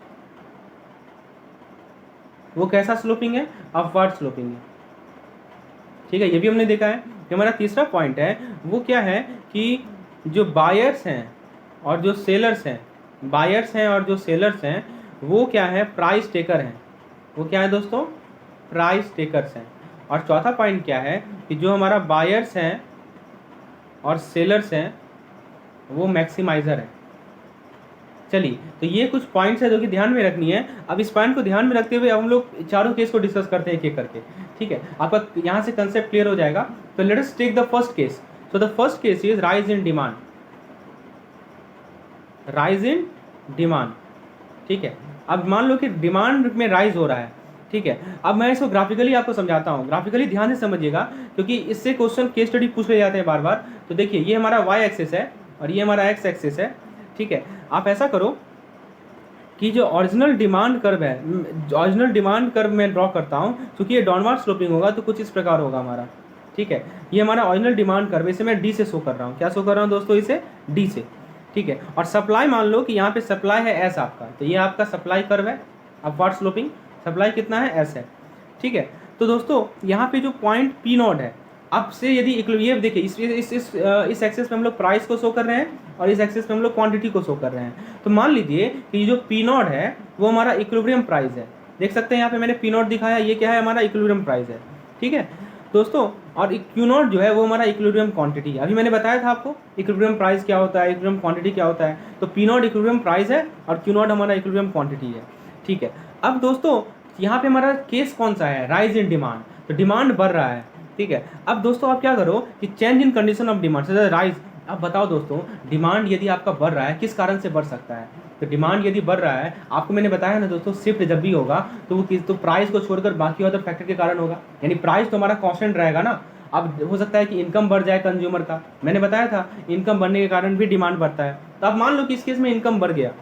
[SPEAKER 1] वो कैसा स्लोपिंग है, अपवर्ड स्लोपिंग है। ठीक है, ये भी हमने देखा है। जो हमारा तीसरा पॉइंट है वो क्या है कि जो बायर्स हैं और जो सेलर्स हैं, बायर्स हैं और जो सेलर्स हैं वो क्या है, प्राइस टेकर हैं। वो क्या है दोस्तों, प्राइस टेकर्स हैं। और चौथा पॉइंट क्या है कि जो हमारा बायर्स हैं और सेलर्स हैं वो मैक्सिमाइज़र है। चलिए तो ये कुछ पॉइंट्स है जो कि ध्यान में रखनी है। अब इस पॉइंट को ध्यान में रखते हुए अब हम लोग चारों केस को डिस्कस करते हैं एक एक करके। ठीक है, आपका यहाँ से कंसेप्ट क्लियर हो जाएगा। तो let us take the first case. So the first case is rise in demand, rise in demand. ठीक है, अब मान लो कि डिमांड में राइज हो रहा है। ठीक है, अब मैं इसको ग्राफिकली आपको समझाता हूँ, ग्राफिकली ध्यान से समझिएगा, क्योंकि इससे क्वेश्चन केस स्टडी पूछ ले जाते हैं बार बार। तो देखिए ये हमारा y एक्सिस है और ये हमारा x एक्सिस है। ठीक है, आप ऐसा करो कि जो ओरिजिनल डिमांड कर्व है, ओरिजिनल डिमांड कर्व मैं ड्रॉ करता हूँ, क्योंकि ये डाउनवर्ड स्लोपिंग होगा तो कुछ इस प्रकार होगा हमारा। ठीक है, ये हमारा ओरिजिनल डिमांड कर्व, इसे मैं D से शो कर रहा हूँ। क्या शो कर रहा हूँ दोस्तों, इसे D से। ठीक है, और सप्लाई मान लो कि यहाँ पे सप्लाई है S आपका, तो ये आपका सप्लाई कर्व है, अपवर्ड स्लोपिंग। सप्लाई कितना है, S है। ठीक है, तो दोस्तों यहाँ पे जो पॉइंट P नॉट है, अब से यदि ये देखिए इस एक्सेस पे हम लोग प्राइस को शो कर रहे हैं और इस एक्सेस पे हम लोग क्वांटिटी को शो कर रहे हैं। तो मान लीजिए कि जो P नॉट है वो हमारा इक्विलिब्रियम प्राइस है। देख सकते हैं यहाँ पे मैंने P नॉट दिखाया, ये क्या है, हमारा इक्विलिब्रियम प्राइस है। ठीक है दोस्तों, और Q नॉट जो है वो हमारा इक्विलिब्रियम क्वांटिटी है। अभी मैंने बताया था आपको इक्विलिब्रियम प्राइस क्या होता है, इक्विलिब्रियम क्वांटिटी क्या होता है। तो P नॉट इक्विलिब्रियम प्राइस है और Q नॉट हमारा इक्विलिब्रियम क्वांटिटी है। ठीक है, अब दोस्तों यहाँ पे हमारा केस कौन सा है, राइज इन डिमांड। तो डिमांड बढ़ रहा है। ठीक है, अब दोस्तों आप क्या करो कि change in condition of demand से राइज। अब बताओ दोस्तों, डिमांड यदि आपका बढ़ रहा है किस कारण से बढ़ सकता है। तो डिमांड यदि बढ़ रहा है, आपको मैंने बताया ना दोस्तों, शिफ्ट जब भी होगा तो वो तो प्राइस को छोड़कर बाकी अदर फैक्टर के कारण होगा। यानी प्राइस तो हमारा कांस्टेंट रहेगा ना। अब हो सकता है कि इनकम बढ़ जाए कंज्यूमर का, मैंने बताया था इनकम बढ़ने के कारण भी डिमांड बढ़ता है। तो आप मान लो कि इस केस में इनकम बढ़ गया।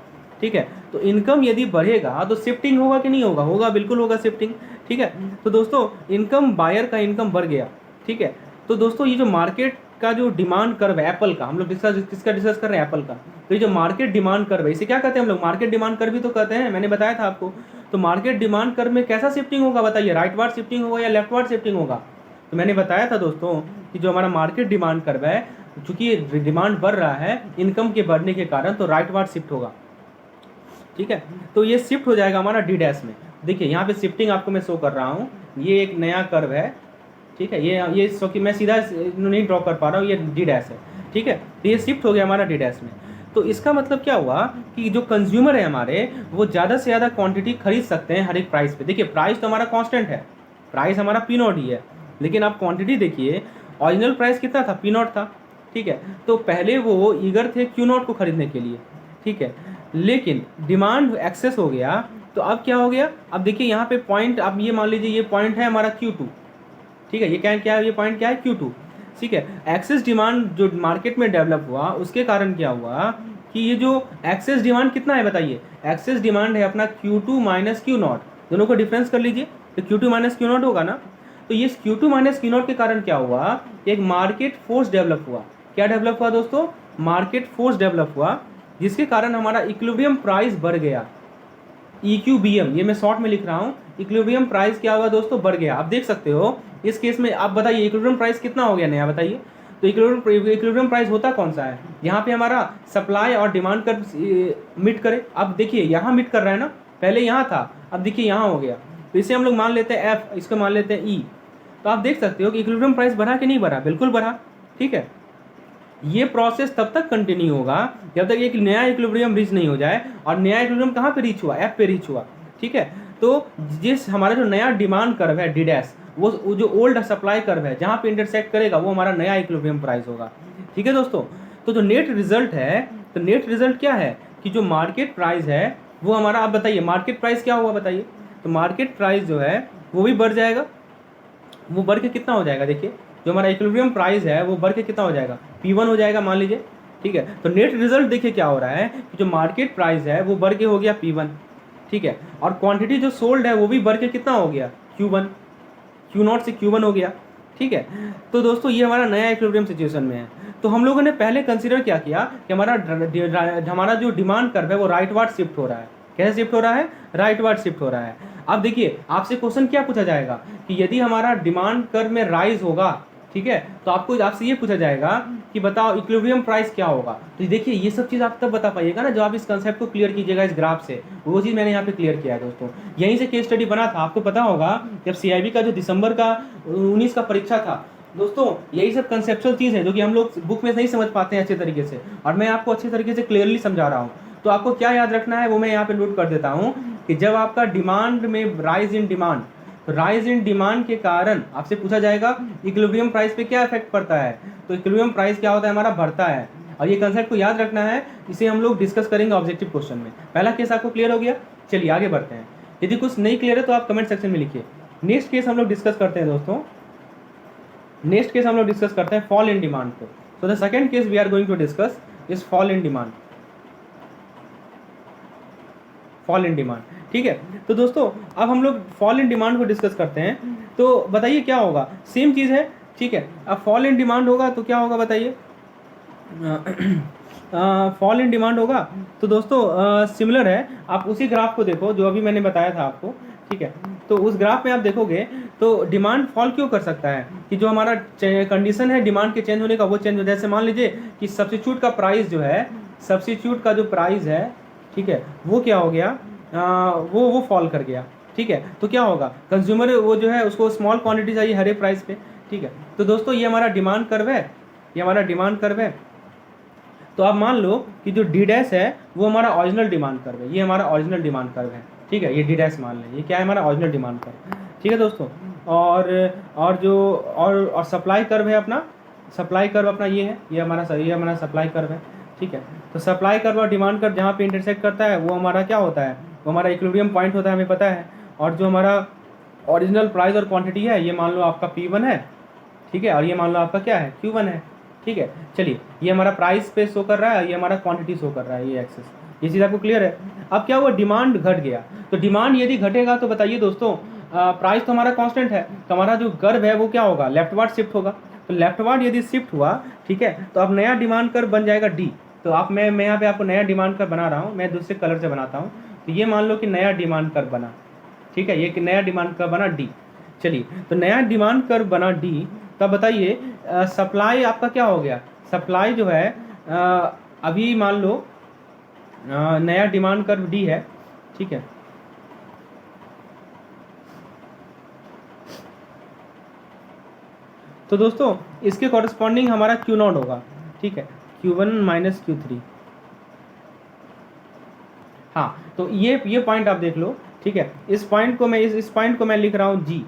[SPEAKER 1] ठीक है, तो इनकम यदि बढ़ेगा तो शिफ्टिंग होगा कि नहीं होगा, होगा, बिल्कुल होगा शिफ्टिंग। ठीक है, तो दोस्तों इनकम, बायर का इनकम बढ़ गया। ठीक है, तो दोस्तों ये जो मार्केट का जो डिमांड कर्व है एप्पल का, हम लोग किसका डिस्कस कर रहे हैं, एप्पल का। तो ये जो मार्केट डिमांड कर्व है इसे क्या कहते हैं हम लोग, मार्केट डिमांड कर्व भी तो कहते हैं, मैंने बताया था आपको। तो मार्केट डिमांड कर्व में कैसा शिफ्टिंग होगा बताइए, राइट वार्ड शिफ्टिंग होगा या लेफ्ट वार्ड शिफ्टिंग होगा। तो मैंने बताया था दोस्तों कि जो हमारा मार्केट डिमांड कर्व है, चूंकि डिमांड बढ़ रहा है इनकम के बढ़ने के कारण, तो राइट वार्ड शिफ्ट होगा। ठीक है, तो ये शिफ्ट हो जाएगा हमारा डी डैश में। देखिए यहाँ पे शिफ्टिंग आपको मैं शो कर रहा हूँ, ये एक नया कर्व है। ठीक है, ये सो कि मैं सीधा नहीं ड्रॉ कर पा रहा हूँ, ये डी डैश है। ठीक है, तो ये शिफ्ट हो गया हमारा डी डैश में। तो इसका मतलब क्या हुआ कि जो कंज्यूमर है हमारे, वो ज़्यादा से ज़्यादा क्वांटिटी खरीद सकते हैं हर एक प्राइस पे। देखिए प्राइस तो हमारा कांस्टेंट है, प्राइस हमारा पी नॉट ही है, लेकिन आप क्वांटिटी देखिए, ओरिजिनल प्राइस कितना था, पी नॉट था। ठीक है, तो पहले वो ईगर थे क्यू नॉट को खरीदने के लिए। ठीक है, लेकिन डिमांड एक्सेस हो गया, तो अब क्या हो गया, अब देखिए यहाँ पे पॉइंट, अब ये मान लीजिए ये पॉइंट है हमारा Q2। ठीक है, ये क्या है, ये पॉइंट क्या है, Q2। ठीक है, एक्सेस डिमांड जो मार्केट में डेवलप हुआ उसके कारण क्या हुआ कि ये जो एक्सेस डिमांड कितना है बताइए, एक्सेस डिमांड है अपना Q2 माइनस Q नॉट, दोनों को डिफरेंस कर लीजिए, तो Q2 माइनस Q नॉट होगा ना। तो ये Q2 माइनस Q0 के कारण क्या हुआ, एक मार्केट फोर्स डेवलप हुआ। क्या डेवलप हुआ दोस्तों, मार्केट फोर्स डेवलप हुआ, जिसके कारण हमारा इक्विलिब्रियम प्राइस बढ़ गया। EQBM, ये मैं शॉर्ट में लिख रहा हूँ, इक्विलिब्रियम प्राइस क्या हुआ दोस्तों, बढ़ गया। आप देख सकते हो इस केस में, आप बताइए इक्विलिब्रियम प्राइस कितना हो गया नया, बताइए। तो इक्विलिब्रियम प्राइस होता कौन सा है, यहाँ पे हमारा सप्लाई और डिमांड कर मीट करे। अब देखिए यहाँ मीट कर रहा है ना, पहले यहाँ था, अब देखिए यहाँ हो गया। तो इसे हम लोग मान लेते हैं F, इसको मान लेते हैं E। तो आप देख सकते हो कि इक्विलिब्रियम प्राइस बढ़ा कि नहीं बढ़ा, बिल्कुल बढ़ा। ठीक है, ये प्रोसेस तब तक कंटिन्यू होगा जब तक एक नया इक्विलिब्रियम रीच नहीं हो जाए। और नया इक्विलिब्रियम कहाँ पे रीच हुआ, F पे रीच हुआ। ठीक है, तो जिस हमारा जो नया डिमांड कर्व है डी डैश, वो जो ओल्ड सप्लाई कर्व है जहाँ पे इंटरसेक्ट करेगा वो हमारा नया इक्विलिब्रियम प्राइस होगा। ठीक है दोस्तों, तो जो नेट रिजल्ट है, तो नेट रिजल्ट क्या है कि जो मार्केट प्राइस है वो हमारा, आप बताइए मार्केट प्राइस क्या हुआ बताइए। तो मार्केट प्राइस जो है वो भी बढ़ जाएगा, वो बढ़ के कितना हो जाएगा, देखिए जो हमारा इक्विलिब्रियम प्राइस है वो बढ़ के कितना हो जाएगा, P1 हो जाएगा मान लीजिए। ठीक है, तो नेट रिजल्ट देखिए क्या हो रहा है कि जो मार्केट प्राइस है वो बढ़ के हो गया P1। ठीक है, और क्वांटिटी जो सोल्ड है वो भी बढ़ के कितना हो गया, Q1, Q0 से Q1 हो गया। ठीक है, तो दोस्तों ये हमारा नया इक्विलिब्रियम सिचुएशन में है। तो हम लोगों ने पहले कंसीडर क्या किया कि हमारा जो डिमांड कर्व है वो राइटवर्ड शिफ्ट हो रहा है। कैसे शिफ्ट हो रहा है, राइटवर्ड शिफ्ट हो रहा है। अब देखिए आपसे क्वेश्चन क्या पूछा जाएगा कि यदि हमारा डिमांड कर्व में राइज होगा, ठीक है, तो आपसे ये पूछा जाएगा कि बताओ इक्विलिब्रियम प्राइस क्या होगा। तो देखिए ये सब चीज़ आप तब बता पाइएगा ना जब आप इस कंसेप्ट को क्लियर कीजिएगा इस ग्राफ से। वो चीज़ मैंने यहाँ पे क्लियर किया है दोस्तों, यहीं से केस स्टडी बना था। आपको पता होगा जब CIB का जो दिसंबर का 19 का परीक्षा था दोस्तों, यही सब कंसेप्चुअल चीज़ है जो कि हम लोग बुक में नहीं समझ पाते हैं अच्छे तरीके से, और मैं आपको अच्छे तरीके से क्लियरली समझा रहा हूँ। तो आपको क्या याद रखना है वो मैं यहाँ पे नोट कर देता हूँ कि जब आपका डिमांड में राइज इन डिमांड, तो राइज इन डिमांड के कारण आपसे पूछा जाएगा इक्विलिब्रियम प्राइस पे क्या इफेक्ट पड़ता है। तो इक्विलिब्रियम प्राइस क्या होता है, हमारा बढ़ता है। और ये कंसेप्ट को याद रखना है, इसे हम लोग डिस्कस करेंगे ऑब्जेक्टिव क्वेश्चन में। पहला केस आपको क्लियर हो गया, चलिए आगे बढ़ते हैं। यदि कुछ नहीं क्लियर है तो आप कमेंट सेक्शन में लिखिए। नेक्स्ट केस हम लोग डिस्कस करते हैं दोस्तों, नेक्स्ट केस हम लोग डिस्कस करते हैं फॉल इन डिमांड को। So the second case we are going to discuss is fall in demand, fall in demand. ठीक है, तो दोस्तों अब हम लोग फॉल इन डिमांड को डिस्कस करते हैं। तो बताइए क्या होगा, सेम चीज़ है। ठीक है, अब फॉल इन डिमांड होगा तो क्या होगा बताइए, फॉल इन डिमांड होगा तो दोस्तों सिमिलर है। आप उसी ग्राफ को देखो जो अभी मैंने बताया था आपको। ठीक है, तो उस ग्राफ में आप देखोगे तो डिमांड फॉल क्यों कर सकता है कि जो हमारा कंडीशन है डिमांड के चेंज होने का वो चेंज हो। जैसे मान लीजिए कि सब्स्टिट्यूट का प्राइस जो है, सब्स्टिट्यूट का जो प्राइस है, ठीक है, वो क्या हो गया, वो फॉल कर गया। ठीक है, तो क्या होगा, कंज्यूमर वो जो है उसको स्मॉल क्वांटिटी चाहिए हर एक प्राइस पे। ठीक है, तो दोस्तों ये हमारा डिमांड कर्व है, ये हमारा डिमांड कर्व है। तो आप मान लो कि जो डी डैश है वो हमारा ओरिजिनल डिमांड कर्व है, ये हमारा ओरिजिनल डिमांड कर्व है। ठीक है, ये डी डैश मान लें, ये क्या है, हमारा ओरिजिनल डिमांड कर्व। ठीक है दोस्तों, और जो और सप्लाई कर्व है अपना, सप्लाई कर्व अपना ये है, ये हमारा सप्लाई कर्व है। ठीक है, तो सप्लाई कर्व और डिमांड कर्व जहाँ पे इंटरसेक्ट करता है वो हमारा क्या होता है, वो हमारा इक्विलिब्रियम पॉइंट होता है, हमें पता है। और जो हमारा ओरिजिनल प्राइस और क्वांटिटी है ये मान लो आपका P1 है। ठीक है, और ये मान लो आपका क्या है, Q1 है। ठीक है, चलिए ये हमारा प्राइस पे शो कर रहा है, ये हमारा क्वांटिटी शो कर रहा है, ये एक्सेस। ये चीज़ आपको क्लियर है। अब क्या हुआ, डिमांड घट गया। तो डिमांड यदि घटेगा तो बताइए दोस्तों, प्राइस तो हमारा कांस्टेंट है, तो हमारा जो कर्व है वो क्या होगा, लेफ्टवर्ड शिफ्ट होगा। तो लेफ्टवर्ड यदि शिफ्ट हुआ, ठीक है, तो अब नया डिमांड कर्व बन जाएगा D। तो आप मैं यहाँ पे आपको नया डिमांड कर्व बना रहा हूँ, मैं दूसरे कलर से बनाता हूँ। तो ये मान लो कि नया डिमांड कर्व बना, ठीक है, ये नया डिमांड कर्व बना D। चलिए, तो नया डिमांड कर्व बना D, तब बताइए सप्लाई आपका क्या हो गया, सप्लाई जो है अभी मान लो नया डिमांड कर्व D है। ठीक है, तो दोस्तों इसके कॉरस्पॉन्डिंग हमारा Q0 होगा। ठीक है, Q1 माइनस Q3। हाँ, तो ये पॉइंट आप देख लो। ठीक है, इस पॉइंट को मैं लिख रहा हूँ G।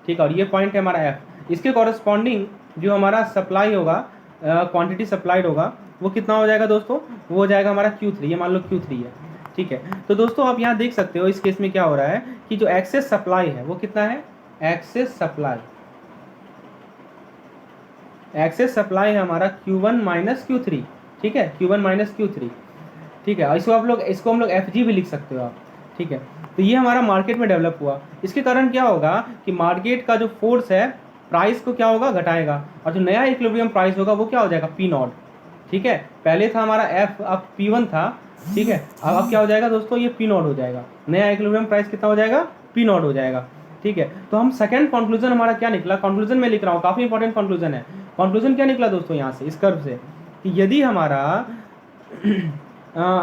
[SPEAKER 1] ठीक है, और ये पॉइंट है हमारा F। इसके कॉरस्पॉन्डिंग जो हमारा सप्लाई होगा, क्वांटिटी सप्लाइड होगा, वो कितना हो जाएगा दोस्तों, वो हो जाएगा हमारा Q3। ये मान लो Q3 है। ठीक है, तो दोस्तों आप यहाँ देख सकते हो इस केस में क्या हो रहा है कि जो एक्सेस सप्लाई है वो कितना है, एक्सेस सप्लाई है हमारा Q1 माइनस Q3। ठीक है, Q1 माइनस Q3। ठीक है, इसको हम लोग FG भी लिख सकते हो आप। ठीक है। तो ये हमारा मार्केट में डेवलप हुआ। इसके कारण क्या होगा कि मार्केट का जो फोर्स है प्राइस को क्या होगा, घटाएगा, और जो नया इक्विलिब्रियम प्राइस होगा वो क्या हो जाएगा, पी नॉट। ठीक है, पहले था हमारा एफ, अब P1 था। ठीक है, अब क्या हो जाएगा दोस्तों, ये P0 हो जाएगा। नया इक्विलिब्रियम प्राइस कितना हो जाएगा, P0 हो जाएगा। ठीक है, तो हम सेकंड कंक्लूजन हमारा क्या निकला, कंक्लूजन में लिख रहा हूँ, काफ़ी इंपॉर्टेंट कंक्लूजन है। कंक्लूजन क्या निकला दोस्तों यहाँ से, इस कर्व से, कि यदि हमारा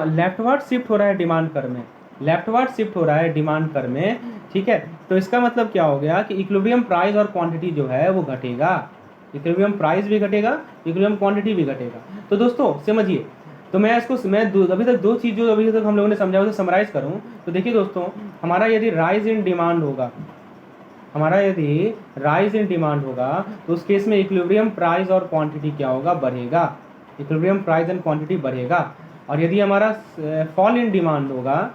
[SPEAKER 1] लेफ्टवर्ड शिफ्ट हो रहा है डिमांड कर्व में, लेफ्टवर्ड शिफ्ट हो रहा है डिमांड कर्व में, ठीक है, तो इसका मतलब क्या हो गया कि इक्विलिब्रियम प्राइस और क्वांटिटी जो है वो घटेगा। इक्विलिब्रियम प्राइस भी घटेगा, इक्विलिब्रियम क्वांटिटी भी घटेगा। तो दोस्तों समझिए, तो मैं इसको अभी तक दो चीज़ जो अभी तक हम लोगों ने समझा उसे समराइज करूँ तो देखिए दोस्तों, हमारा यदि राइज इन डिमांड होगा, हमारा यदि राइज इन डिमांड होगा तो उस केस में इक्विलिब्रियम प्राइस और क्वांटिटी क्या होगा, बढ़ेगा। इक्विलिब्रियम प्राइस एंड क्वांटिटी बढ़ेगा। और यदि हमारा फॉल इन डिमांड होगा,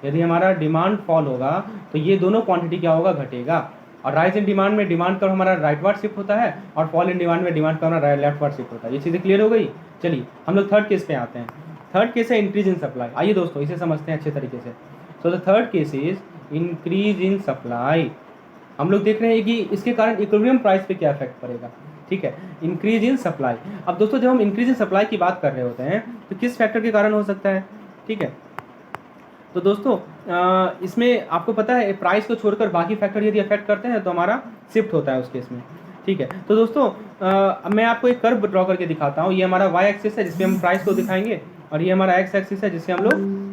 [SPEAKER 1] यदि हमारा डिमांड फॉल होगा तो ये दोनों क्वांटिटी क्या होगा, घटेगा। और राइज इन डिमांड में डिमांड का हमारा राइटवर्ड शिफ्ट होता है, और फॉल इन डिमांड में डिमांड का हमारा लेफ्टवर्ड शिफ्ट होता है। ये चीज़ें क्लियर हो गई। चलिए हम लोग थर्ड केस पे आते हैं। थर्ड केस है इंक्रीज इन सप्लाई। आइए दोस्तों इसे समझते हैं अच्छे तरीके से। So the third case is increase in supply. हम लोग देख रहे हैं कि इसके कारण इक्विलिब्रियम प्राइस पे क्या इफेक्ट पड़ेगा। ठीक है, इंक्रीज इन सप्लाई। अब दोस्तों जब हम इंक्रीज इन सप्लाई की बात कर रहे होते हैं तो किस फैक्टर के कारण हो सकता है, ठीक है, तो दोस्तों इसमें आपको पता है प्राइस को छोड़कर बाकी फैक्टर यदि अफेक्ट करते हैं तो हमारा शिफ्ट होता है उस केस में। ठीक है, तो दोस्तों मैं आपको एक कर्व ड्रॉ करके दिखाता हूँ। ये हमारा वाई एक्सिस है जिसमें हम प्राइस को दिखाएंगे, और ये हमारा एक्स एक्सिस है जिससे हम लोग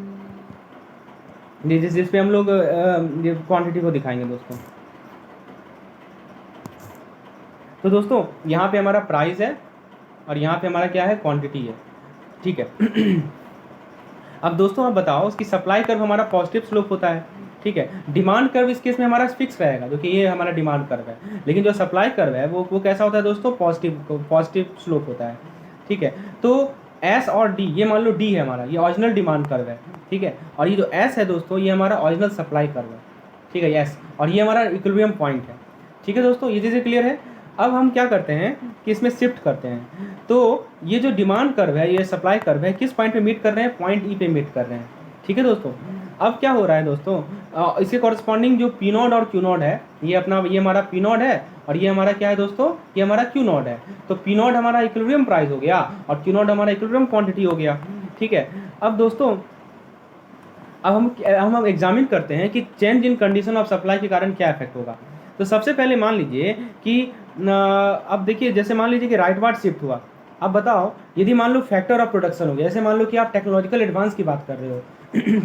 [SPEAKER 1] जिस पे हम लोग क्वांटिटी को दिखाएंगे दोस्तों। तो दोस्तों यहाँ पे हमारा प्राइस है और यहाँ पे हमारा क्या है, क्वांटिटी है। ठीक है अब दोस्तों आप बताओ, उसकी सप्लाई कर्व हमारा पॉजिटिव स्लोप होता है। ठीक है, डिमांड कर्व इस केस में हमारा फिक्स रहेगा, जो कि ये हमारा डिमांड कर्व है। लेकिन जो सप्लाई कर्व है वो कैसा होता है दोस्तों, पॉजिटिव स्लोप होता है। ठीक है, तो एस और डी, ये मान लो डी है हमारा, ये ओरिजिनल डिमांड कर्व है। ठीक है, और ये जो एस है दोस्तों, ये हमारा ओरिजिनल सप्लाई कर्व है। ठीक है, एस, और ये हमारा इक्विलिब्रियम पॉइंट है। ठीक है दोस्तों, ये चीज़ें क्लियर है। अब हम क्या करते हैं कि इसमें शिफ्ट करते हैं। तो ये जो डिमांड कर्व है, ये सप्लाई कर्व है, किस पॉइंट पे मीट कर रहे हैं, पॉइंट ई पे मीट कर रहे हैं। ठीक है दोस्तों, अब क्या हो रहा है दोस्तों, इसके कॉरस्पॉन्डिंग जो पी नॉट और क्यू नॉट है, ये हमारा पी नॉट है, और ये हमारा क्या है दोस्तों, ये हमारा क्यू नॉट है। तो पी नॉट हमारा इक्विलिब्रियम प्राइस हो गया और क्यू नॉट हमारा इक्विलिब्रियम क्वांटिटी हो गया। ठीक है, अब दोस्तों अब हम एग्जामिन करते हैं कि change in condition of supply के कारण क्या इफेक्ट होगा। तो सबसे पहले मान लीजिए कि अब देखिए, जैसे मान लीजिए कि राइटवर्ड शिफ्ट हुआ। अब बताओ, यदि मान लो फैक्टर ऑफ प्रोडक्शन हो गया, जैसे मान लो कि आप टेक्नोलॉजिकल एडवांस की बात कर रहे हो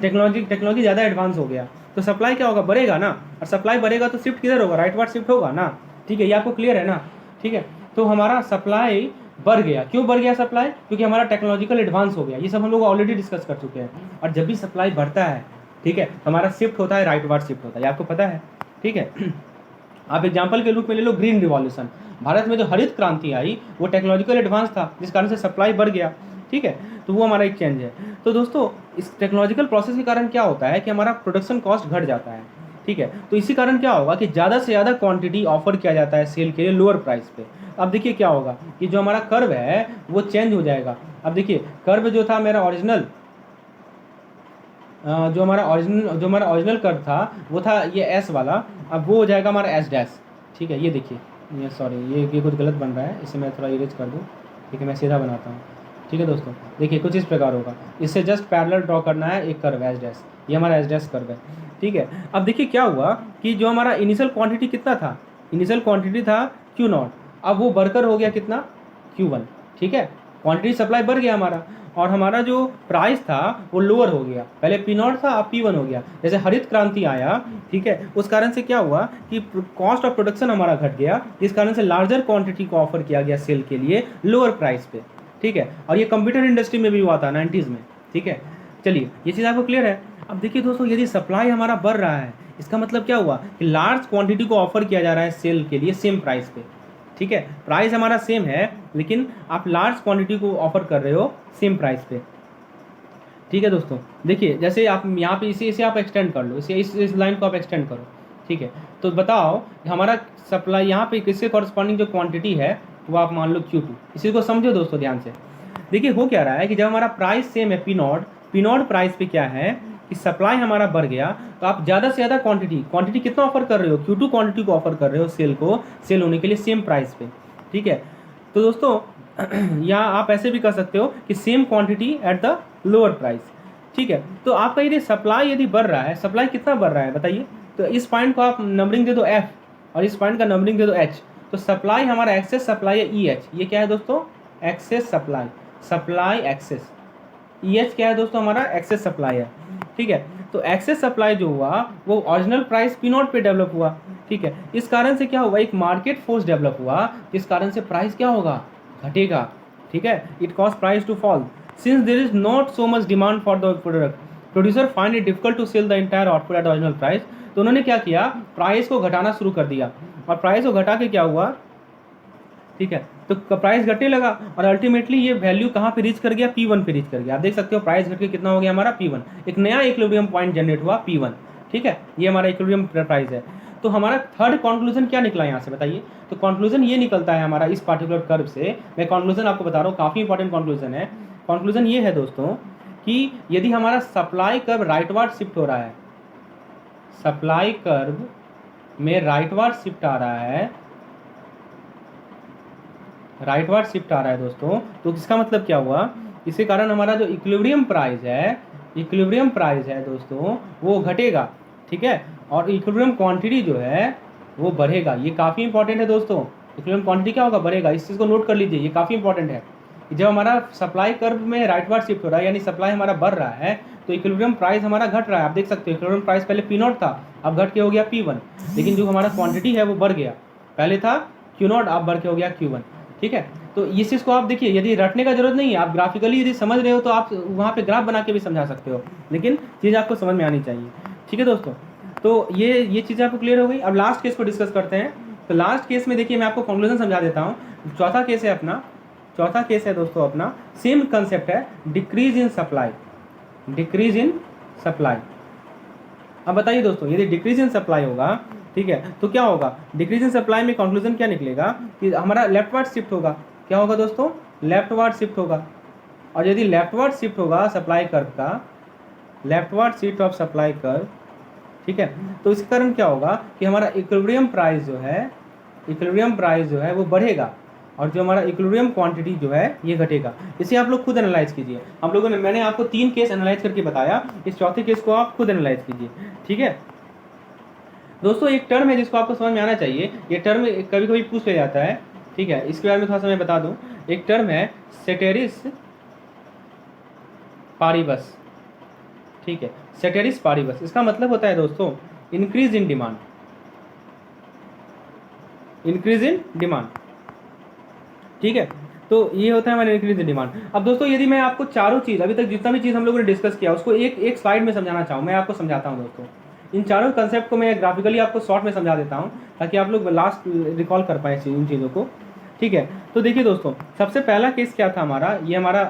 [SPEAKER 1] टेक्नोलॉजी ज़्यादा एडवांस हो गया तो सप्लाई क्या होगा, बढ़ेगा ना, और सप्लाई बढ़ेगा तो शिफ्ट किधर होगा, राइटवर्ड शिफ्ट होगा ना। ठीक है, ये आपको क्लियर है ना। ठीक है, तो हमारा सप्लाई बढ़ गया। क्यों बढ़ गया सप्लाई, क्योंकि हमारा टेक्नोलॉजिकल एडवांस हो गया। ये सब हम लोग ऑलरेडी डिस्कस कर चुके हैं। और जब भी सप्लाई बढ़ता है, ठीक है, हमारा शिफ्ट होता है, राइटवर्ड शिफ्ट होता है, ये आपको पता है। ठीक है, आप एग्जाम्पल के रूप में ले लो ग्रीन रिवॉल्यूशन। भारत में जो हरित क्रांति आई वो टेक्नोलॉजिकल एडवांस था, जिस कारण से सप्लाई बढ़ गया। ठीक है, तो वो हमारा एक चेंज है। तो दोस्तों इस टेक्नोलॉजिकल प्रोसेस के कारण क्या होता है कि हमारा प्रोडक्शन कॉस्ट घट जाता है। ठीक है, तो इसी कारण क्या होगा कि ज़्यादा से ज़्यादा क्वांटिटी ऑफर किया जाता है सेल के लिए लोअर प्राइस पे। अब देखिए क्या होगा कि जो हमारा कर्व है वो चेंज हो जाएगा। अब देखिए कर्व जो था मेरा ओरिजिनल, जो हमारा ओरिजिनल कर्व था वो था ये एस वाला, अब वो हो जाएगा हमारा एस डैश। ठीक है, ये देखिए, ये सॉरी ये कुछ गलत बन रहा है, इसे मैं थोड़ा इरेज कर दूँ। ठीक है, मैं सीधा बनाता हूँ। ठीक है दोस्तों, देखिए कुछ इस प्रकार होगा, इससे जस्ट पैरेलल ड्रॉ करना है एक कर्व एस डैश, ये हमारा एस डैश कर्व है। ठीक है, अब देखिए क्या हुआ कि जो हमारा इनिशियल क्वांटिटी कितना था, इनिशियल क्वांटिटी था क्यू नॉट, अब वो बढ़कर हो गया कितना, क्यू वन। ठीक है, क्वांटिटी सप्लाई बढ़ गया हमारा, और हमारा जो प्राइस था वो लोअर हो गया। पहले पी नॉट था, अब P1 हो गया। जैसे हरित क्रांति आया, ठीक है, उस कारण से क्या हुआ कि कॉस्ट ऑफ प्रोडक्शन हमारा घट गया, जिस कारण से लार्जर क्वांटिटी को ऑफर किया गया सेल के लिए लोअर प्राइस पे। ठीक है, और ये कंप्यूटर इंडस्ट्री में भी हुआ था 90s में। ठीक है, चलिए ये चीज़ आपको क्लियर है। अब देखिए दोस्तों, यदि सप्लाई हमारा बढ़ रहा है, इसका मतलब क्या हुआ कि लार्ज क्वांटिटी को ऑफर किया जा रहा है सेल के लिए सेम प्राइस पे। ठीक है, प्राइस हमारा सेम है लेकिन आप लार्ज क्वांटिटी को ऑफर कर रहे हो सेम प्राइस पे। ठीक है दोस्तों, देखिए जैसे आप यहाँ पे इसे आप एक्सटेंड कर लो, इस लाइन को आप एक्सटेंड करो। ठीक है, तो बताओ हमारा सप्लाई यहाँ पे किसके कॉरस्पॉन्डिंग जो क्वांटिटी है वो आप मान लो Q2। इसी को समझो दोस्तों ध्यान से। देखिए हो क्या रहा है कि जब हमारा प्राइस सेम है P नॉट प्राइस पे क्या है कि सप्लाई हमारा बढ़ गया तो आप ज़्यादा से ज़्यादा क्वांटिटी कितना ऑफर कर रहे हो, Q2 क्वांटिटी को ऑफर कर रहे हो सेल होने के लिए सेम प्राइस पे, ठीक है। तो दोस्तों या आप ऐसे भी कर सकते हो कि same quantity at the lower price, ठीक है। तो आपका यदि सप्लाई यदि बढ़ रहा है, सप्लाई कितना बढ़ रहा है बताइए, तो इस पॉइंट को आप नंबरिंग दे दो F और इस पॉइंट का नंबरिंग दे दो H। तो सप्लाई हमारा एक्सेस सप्लाई है EH, ये क्या है दोस्तों, एक्सेस सप्लाई एक्सेस। EH क्या है दोस्तों, हमारा एक्सेस सप्लाई है, ठीक है। तो एक्सेस सप्लाई जो हुआ वो ओरिजिनल प्राइस P0 पे डेवलप हुआ, ठीक है। इस कारण से क्या हुआ, एक मार्केट फोर्स डेवलप हुआ, जिस कारण से प्राइस क्या होगा, घटेगा, ठीक है। It cause price to fall since there is not so much demand for the product, producer find it difficult to sell the entire output at original price. तो उन्होंने क्या किया, प्राइस को घटाना शुरू कर दिया, और प्राइस को घटा के क्या हुआ, ठीक है, तो प्राइस घटने लगा और अल्टीमेटली ये वैल्यू कहाँ पे रीच कर गया, P1 पे रीच कर गया। आप देख सकते हो प्राइस घट के कितना हो गया हमारा P1, एक नया इक्विलिब्रियम पॉइंट जनरेट हुआ P1, ठीक है। ये हमारा इक्विलिब्रियम प्राइस है। तो हमारा थर्ड कंक्लूजन क्या निकला यहाँ से बताइए, तो कंक्लूजन ये निकलता है हमारा इस पार्टिकुलर कर्व से, मैं कंक्लूजन आपको बता रहा हूँ, काफ़ी इंपॉर्टेंट कंक्लूजन है। कंक्लूजन ये है दोस्तों कि यदि हमारा सप्लाई कर्व राइटवर्ड शिफ्ट हो रहा है, सप्लाई कर्व में राइटवर्ड शिफ्ट आ रहा है, राइटवर्ड शिफ्ट आ रहा है दोस्तों, तो इसका मतलब क्या हुआ, इसके कारण हमारा जो इक्विलिब्रियम प्राइस है दोस्तों वो घटेगा, ठीक है, और इक्विलिब्रियम क्वांटिटी जो है वो बढ़ेगा। ये काफ़ी इंपॉर्टेंट है दोस्तों, इक्विलिब्रियम क्वांटिटी क्या होगा, बढ़ेगा। इस चीज़ को नोट कर लीजिए, ये काफ़ी इंपॉर्टेंट है। जब हमारा सप्लाई कर्व में राइटवर्ड शिफ्ट हो रहा है, यानी सप्लाई हमारा बढ़ रहा है, तो इक्विलिब्रियम प्राइस हमारा घट रहा है। आप देख सकते हो इक्विलिब्रियम प्राइस पहले P0 था, अब घट के हो गया P1, लेकिन जो हमारा क्वांटिटी है वो बढ़ गया, पहले था Q0 अब बढ़ के हो गया Q1, ठीक है। तो इस चीज़ को आप देखिए, यदि रटने का जरूरत नहीं है, आप ग्राफिकली यदि समझ रहे हो तो आप वहाँ पे ग्राफ बना के भी समझा सकते हो, लेकिन चीज़ आपको समझ में आनी चाहिए, ठीक है दोस्तों। तो ये चीज़ आपको क्लियर हो गई। अब लास्ट केस को डिस्कस करते हैं। तो लास्ट केस में देखिए मैं आपको कंक्लूजन समझा देता हूँ। चौथा केस है दोस्तों अपना, सेम कंसेप्ट है, डिक्रीज इन सप्लाई। अब बताइए दोस्तों, यदि डिक्रीज इन सप्लाई होगा, ठीक है, तो क्या होगा, डिक्रीज इन सप्लाई में कंक्लूजन क्या निकलेगा कि हमारा लेफ्टवर्ड शिफ्ट होगा। क्या होगा दोस्तों, लेफ्टवर्ड शिफ्ट होगा। और यदि लेफ्टवर्ड शिफ्ट होगा सप्लाई कर्व का, leftward shift of supply curve, ठीक है, तो इसके कारण क्या होगा कि हमारा इक्विलिब्रियम प्राइस जो है वो बढ़ेगा, और जो हमारा इक्विलिब्रियम क्वांटिटी जो है ये घटेगा। इसे आप लोग खुद एनालाइज कीजिए। मैंने आपको 3 केस एनालाइज करके बताया, इस चौथे केस को आप खुद एनालाइज कीजिए, ठीक है दोस्तों। एक टर्म है जिसको आपको समझ में आना चाहिए, ये टर्म कभी कभी पूछ लिया जाता है, ठीक है, इसके बारे में थोड़ा सा मैं बता दूं। एक टर्म है सेटेरिस पारिबस, ठीक है, सेटेरिस पारिबस। इसका मतलब होता है दोस्तों इंक्रीज इन डिमांड, ठीक है। तो ये होता है हमारा इंक्रीज इन डिमांड। अब दोस्तों यदि मैं आपको चारों चीज़, अभी तक जितना भी चीज़ हम लोगों ने डिस्कस किया उसको एक स्लाइड में समझाना चाहूँ, मैं आपको समझाता हूँ दोस्तों। इन चारों कंसेप्ट को मैं ग्राफिकली आपको शॉर्ट में समझा देता हूँ, ताकि आप लोग लास्ट रिकॉल कर पाए इन चीज़ों को, ठीक है। तो देखिए दोस्तों, सबसे पहला केस क्या था हमारा, ये हमारा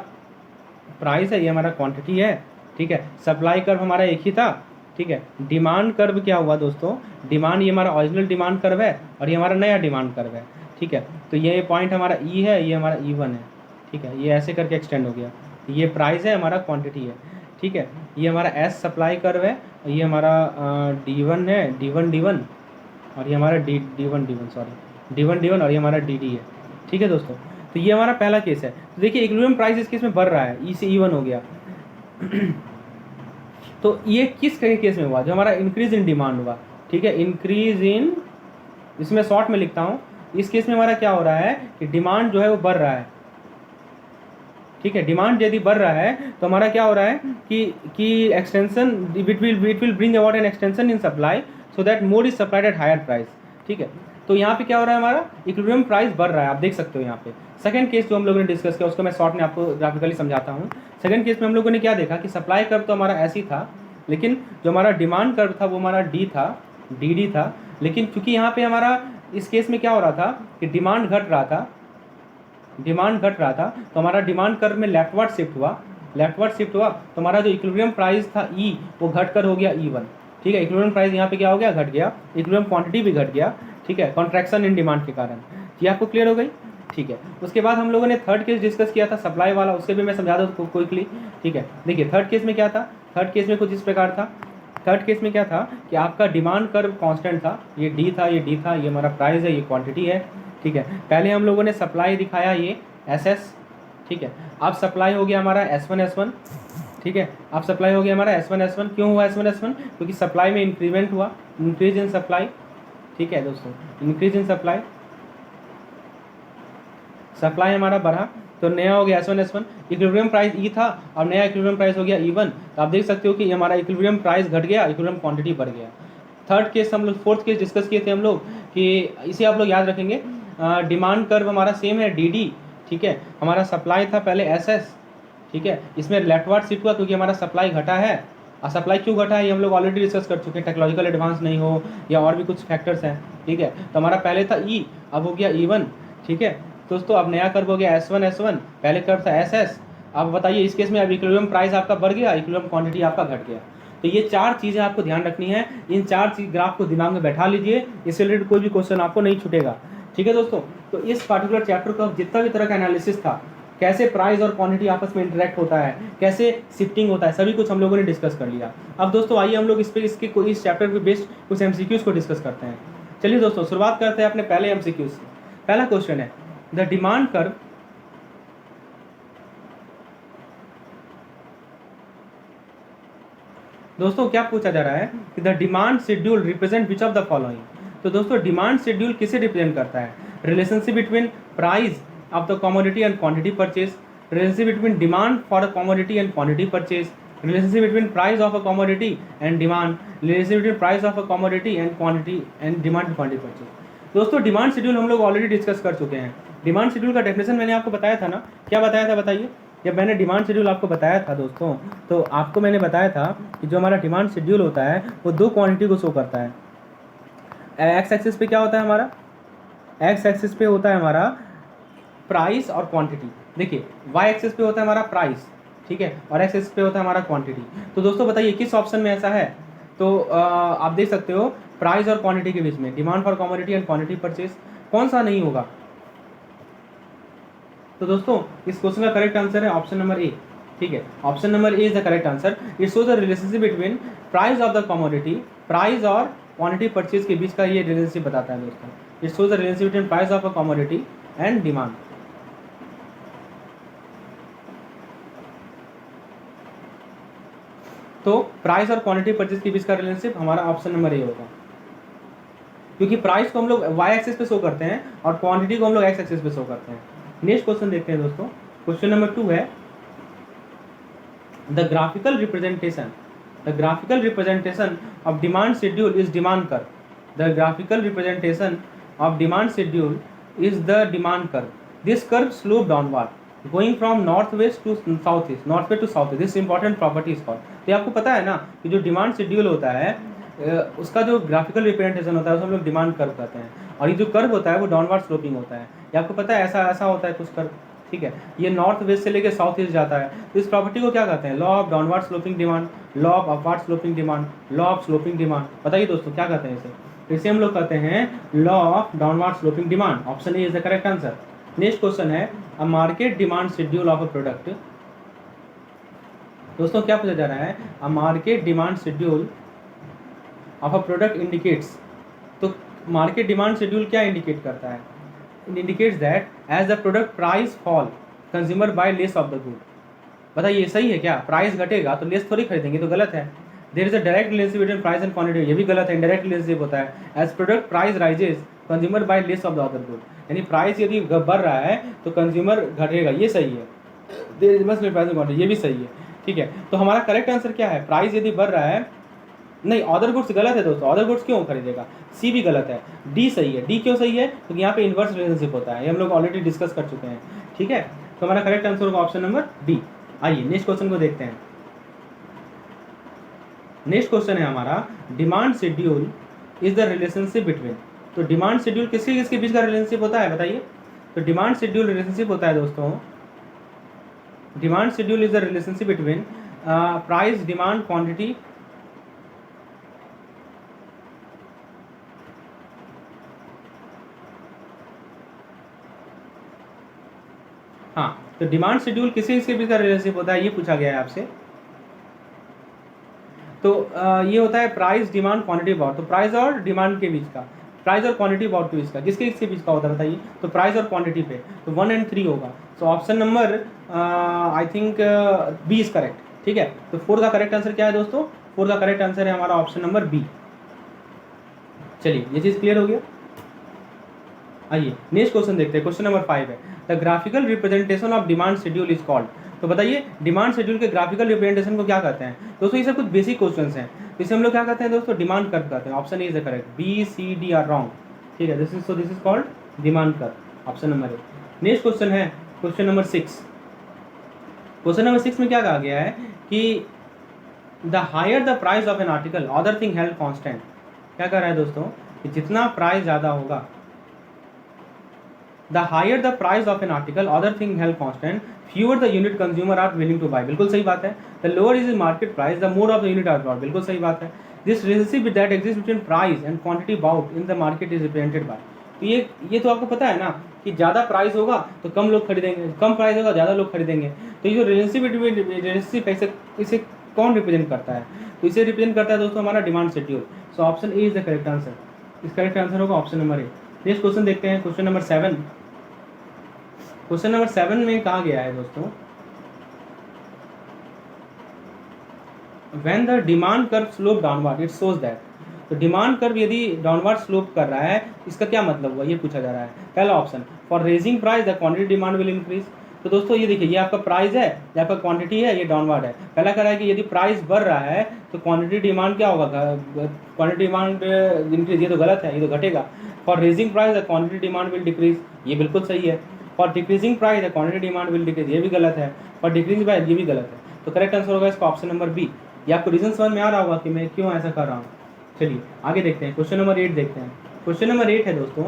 [SPEAKER 1] प्राइस है, ये हमारा क्वांटिटी है, ठीक है। सप्लाई कर्व हमारा एक ही था, ठीक है। डिमांड कर्व क्या हुआ दोस्तों, डिमांड, ये हमारा ओरिजिनल डिमांड कर्व है और ये हमारा नया डिमांड कर्व है, ठीक है। तो ये पॉइंट हमारा E है, ये हमारा E1 है, ठीक है, ये ऐसे करके एक्सटेंड हो गया। ये प्राइस है, हमारा क्वांटिटी है, ठीक है। ये हमारा S सप्लाई कर्व है, और ये हमारा D1 है, D1 और ये हमारा D1 और ये हमारा DD है, ठीक है दोस्तों। तो ये हमारा पहला केस है। तो देखिए इक्विलिब्रियम प्राइस इस केस में बढ़ रहा है, E से E1 हो गया। तो ये किस केस में हुआ, जो हमारा इंक्रीज इन डिमांड हुआ, ठीक है, इंक्रीज इन, इसमें शॉर्ट में लिखता हूँ, इस केस में हमारा क्या हो रहा है कि डिमांड जो है वो बढ़ रहा है, ठीक है। डिमांड यदि बढ़ रहा है तो हमारा क्या हो रहा है कि extension, it will bring about an extension in supply so that more is supplied at higher price, ठीक है। तो यहाँ पे क्या हो रहा है, हमारा इक्विलिब्रियम प्राइस बढ़ रहा है, आप देख सकते हो यहाँ पे। सेकंड केस जो हम लोगों ने डिस्कस किया उसको मैं शॉर्ट में आपको ग्राफिकली समझाता हूँ। सेकंड केस में हम लोगों ने क्या देखा कि सप्लाई कर्व तो हमारा ऐसी था, लेकिन जो हमारा डिमांड कर्व था वो हमारा DD था, लेकिन चूंकि यहाँ पे हमारा इस केस में क्या हो रहा था कि डिमांड घट रहा था, तो हमारा डिमांड कर्व में लेफ्टवर्ड शिफ्ट हुआ, तो हमारा जो इक्विलिब्रियम प्राइस था E वो घट कर हो गया E1, ठीक है। इक्विलिब्रियम प्राइस यहाँ पे क्या हो गया, घट गया, इक्विलिब्रियम क्वांटिटी भी घट गया, ठीक है, कॉन्ट्रैक्शन इन डिमांड के कारण। ये आपको क्लियर हो गई, ठीक है। उसके बाद हम लोगों ने थर्ड केस डिस्कस किया था सप्लाई वाला, उससे भी मैं समझा दूँ क्विकली, ठीक है। देखिए थर्ड केस में क्या था थर्ड केस में कुछ इस प्रकार था। थर्ड केस में क्या था कि आपका डिमांड कर्व कांस्टेंट था, ये डी था, ये डी था, ये हमारा प्राइस है, ये क्वांटिटी है, ठीक है। पहले हम लोगों ने सप्लाई दिखाया ये एस एस, ठीक है। अब सप्लाई हो गया हमारा एस वन एस वन, ठीक है। अब सप्लाई हो गया हमारा एस वन एस वन। क्यों हुआ एस वन एस वन? क्योंकि सप्लाई में इंक्रीमेंट हुआ, इंक्रीज इन सप्लाई, ठीक है दोस्तों, इंक्रीज इन सप्लाई, सप्लाई हमारा बढ़ा तो नया हो गया S one S one. Equilibrium price E था, अब नया इक्विलिब्रियम प्राइस हो गया ई वन। तो आप देख सकते हो कि हमारा इक्विलिब्रियम प्राइस घट गया, इक्विलिब्रियम क्वांटिटी बढ़ गया। थर्ड केस हम लोग, फोर्थ केस डिस्कस किए थे हम लोग कि इसे आप लोग याद रखेंगे, डिमांड कर्व हमारा सेम है डी डी, ठीक है। हमारा सप्लाई था पहले एस एस, ठीक है। इसमें लेफ्टवर्ड शिफ्ट हुआ क्योंकि हमारा सप्लाई घटा है। और सप्लाई क्यों घटा है ये हम लोग ऑलरेडी डिस्कस कर चुके हैं, टेक्नोलॉजिकल एडवांस नहीं हो या और भी कुछ फैक्टर्स हैं, ठीक है। तो हमारा पहले था ई, अब हो गया ई वन, ठीक है दोस्तों। अब नया कर्व हो गया एस वन एस वन, पहले कर्व था एस एस। अब बताइए इस केस में अब इक्विलिब्रियम प्राइस आपका बढ़ गया, इक्विलिब्रियम क्वांटिटी आपका घट गया। तो ये चार चीज़ें आपको ध्यान रखनी है, इन चार चीज ग्राफ को दिमाग में बैठा लीजिए, इससे रिलेटेड कोई भी क्वेश्चन आपको नहीं छूटेगा, ठीक है दोस्तों। तो इस पार्टिकुलर चैप्टर का जितना भी तरह का एनालिसिस था, कैसे प्राइस और क्वांटिटी आपस में इंटरेक्ट होता है, कैसे शिफ्टिंग होता है, सभी कुछ हम लोगों ने डिस्कस कर लिया। अब दोस्तों आइए हम लोग इस चैप्टर के बेस्ड कुछ एमसीक्यूज को डिस्कस करते हैं। चलिए दोस्तों शुरुआत करते हैं अपने पहले एमसीक्यूज से। पहला क्वेश्चन है द डिमांड कर्व, दोस्तों क्या पूछा जा रहा है कि the demand schedule represent which of the following. तो दोस्तों डिमांड शेड्यूल किसे रिप्रेजेंट करता है? Relationship between price of the commodity and quantity purchase, relationship between demand for a commodity and quantity purchase, relationship between price of a commodity and demand, relationship between price of a commodity and quantity and demand quantity purchase. दोस्तों demand schedule हम लोग already discuss कर चुके हैं। Demand schedule का definition मैंने आपको बताया था ना, क्या बताया था बताइए? जब मैंने डिमांड शेड्यूल आपको बताया था दोस्तों, तो आपको मैंने बताया था कि जो हमारा डिमांड शेड्यूल होता है वो दो क्वांटिटी को शो करता है। एक्स एक्सिस पे क्या होता है हमारा? एक्स एक्सिस पे होता है हमारा प्राइस और क्वांटिटी। देखिए वाई एक्सिस पे होता है हमारा प्राइस, ठीक है, और एक्स एक्सिस पे होता है हमारा क्वांटिटी। तो दोस्तों बताइए किस ऑप्शन में ऐसा है? तो आप देख सकते हो प्राइस और क्वांटिटी के बीच में demand for commodity and quantity purchase, कौन सा नहीं होगा? तो दोस्तों इस क्वेश्चन का करेक्ट आंसर है ऑप्शन नंबर ए, ठीक है। Option number A is the correct answer. It shows the relationship between price of the commodity, price और क्वांटिटी परचेज के बीच का ये रिलेशनशिप बताता है दोस्तों। It shows the relationship between price of a commodity and demand. तो price और quantity purchase के बीच का रिलेशनशिप हमारा ऑप्शन नंबर ए होगा, क्योंकि प्राइस को हम लोग वाई एक्सिस पे शो करते हैं और क्वांटिटी को हम लोग एक्स एक्सिस पे शो करते हैं। नेक्स्ट क्वेश्चन देखते हैं दोस्तों। क्वेश्चन नंबर 2 है the graphical representation, the graphical representation of demand schedule is demand curve. The graphical representation of demand schedule is the demand curve. This curve slope downward going from north west to south east, north west to south east. This important property is called. तो आपको पता है ना कि जो demand schedule होता है उसका जो ग्राफिकल रिप्रेजेंटेशन होता है उसे हम लोग डिमांड कर्व कहते हैं, और ये जो कर्व होता है वो डाउनवर्ड स्लोपिंग होता है। ये आपको पता है ऐसा होता है कुछ कर्व, ठीक है। ये नॉर्थ वेस्ट से लेकर साउथ ईस्ट जाता है। तो इस प्रॉपर्टी को क्या कहते हैं? Law of downward sloping demand, law of upward sloping demand, law of sloping demand. बताइए दोस्तों क्या कहते हैं इसे? तो इसे हम लोग कहते हैं law of downward sloping demand. Option A is the correct answer. Next question है a market demand schedule of a product. दोस्तों क्या पूछा जा रहा है? A market demand schedule of a product indicates. तो मार्केट डिमांड शेड्यूल क्या indicate करता है? It indicates that as the product price fall consumer buy less of the good. बताइए सही है क्या? प्राइस घटेगा तो लेस थोड़ी खरीदेंगे, तो गलत है। There is a direct relationship between price and quantity, ये भी गलत है, इनडायरेक्ट रिलेशनशिप होता है। As product price rises consumer buy less of the other good, यानी प्राइस यदि बढ़ रहा है तो कंज्यूमर घटेगा, ये सही है। There must be price and quantity, ये भी सही है, ठीक है। तो हमारा करेक्ट आंसर क्या है? प्राइस यदि बढ़ रहा है, नहीं अदर गुड्स गलत है दोस्तों, अदर गुड्स क्यों खरीदेगा? सी भी गलत है, डी सही है। डी क्यों सही है? क्योंकि यहाँ पे इन्वर्स रिलेशनशिप होता है, ये हम लोग ऑलरेडी डिस्कस कर चुके हैं, ठीक है। तो हमारा करेक्ट आंसर होगा ऑप्शन नंबर डी। आइए नेक्स्ट क्वेश्चन को देखते हैं। नेक्स्ट क्वेश्चन है हमारा demand schedule is the relationship between. तो डिमांड शेड्यूल किसके किसके बीच का रिलेशनशिप होता है बताइए? तो डिमांड शेड्यूल रिलेशनशिप होता है दोस्तों, demand schedule is the relationship between price, demand, quantity हाँ। तो डिमांड शेड्यूल किसी इसके बीच का रिलेशनशिप होता है, ये पूछा गया है आपसे। तो ये होता है प्राइस डिमांड क्वांटिटी अबाउट, तो प्राइस और डिमांड के बीच का, प्राइस और क्वांटिटी अबाउट के बीच का, किसके बीच का होता है बताइए, तो प्राइस और क्वांटिटी पे, तो 1 और 3 होगा। So option number I think B is correct. ठीक है, तो 4 का करेक्ट आंसर क्या है दोस्तों, 4 का करेक्ट आंसर है हमारा ऑप्शन नंबर बी। चलिए ये चीज़ क्लियर हो गया। आइए नेक्स्ट क्वेश्चन देखते हैं, क्वेश्चन नंबर 5 है, the graphical representation of demand schedule is called. तो बताइए डिमांड शेड्यूल के ग्राफिकल रिप्रेजेंटेशन को क्या कहते हैं दोस्तों, ये सब कुछ बेसिक क्वेश्चंस हैं, तो इसे हम लोग क्या कहते हैं दोस्तों, डिमांड कर्व कहते हैं। Option A is the correct, B C D are wrong. ठीक है, this is called demand curve, option number A. Next question है क्वेश्चन नंबर 6। क्वेश्चन नंबर 6 में क्या कहा गया है कि the higher the price of an article other thing held constant. क्या कह रहा है दोस्तों कि जितना प्राइस ज़्यादा होगा, the higher the price of an article other thing held constant, fewer the unit consumer are willing to buy. बिल्कुल सही बात है। The lower is market price the more of the unit are bought. बिल्कुल सही बात है। This relationship that exist between price and quantity bought in the market is represented by. तो ये तो आपको पता है ना कि ज़्यादा प्राइस होगा तो कम लोग खरीदेंगे, कम प्राइस होगा ज़्यादा लोग खरीदेंगे। तो ये जो रिलेशनशिप है इसे कौन रिप्रेजेंट करता है, तो इसे रिप्रेजेंट करता है दोस्तों हमारा demand schedule. So option A is the correct answer. इस करेक्ट आंसर होगा option number A. Next question देखते हैं, क्वेश्चन नंबर 7। क्वेश्चन नंबर 7 में कहा गया है दोस्तों, when the demand curve slope downward it shows that. तो डिमांड कर्व यदि डाउनवर्ड स्लोप कर रहा है इसका क्या मतलब हुआ, ये पूछा जा रहा है। पहला option, for raising price the quantity demand will increase. तो दोस्तों ये देखिए, ये आपका प्राइस है, ये आपका क्वांटिटी है, ये डाउनवर्ड है। पहला कह रहा है कि यदि प्राइस बढ़ रहा है तो क्वांटिटी डिमांड क्या होगा, क्वांटिटी डिमांड इंक्रीज, ये तो गलत है, ये तो घटेगा। For raising price the quantity demand will decrease, ये बिल्कुल सही है। For decreasing price the quantity demand will decrease, ये भी गलत है। फॉर डिक्रीजिंग प्राइस, ये भी गलत है। तो करेक्ट आंसर होगा इसका ऑप्शन नंबर बी। ये आपको रीजन समझ में आ रहा होगा कि मैं क्यों ऐसा कर रहा हूँ। चलिए आगे देखते हैं, क्वेश्चन नंबर 8 देखते हैं। क्वेश्चन नंबर 8 है दोस्तों,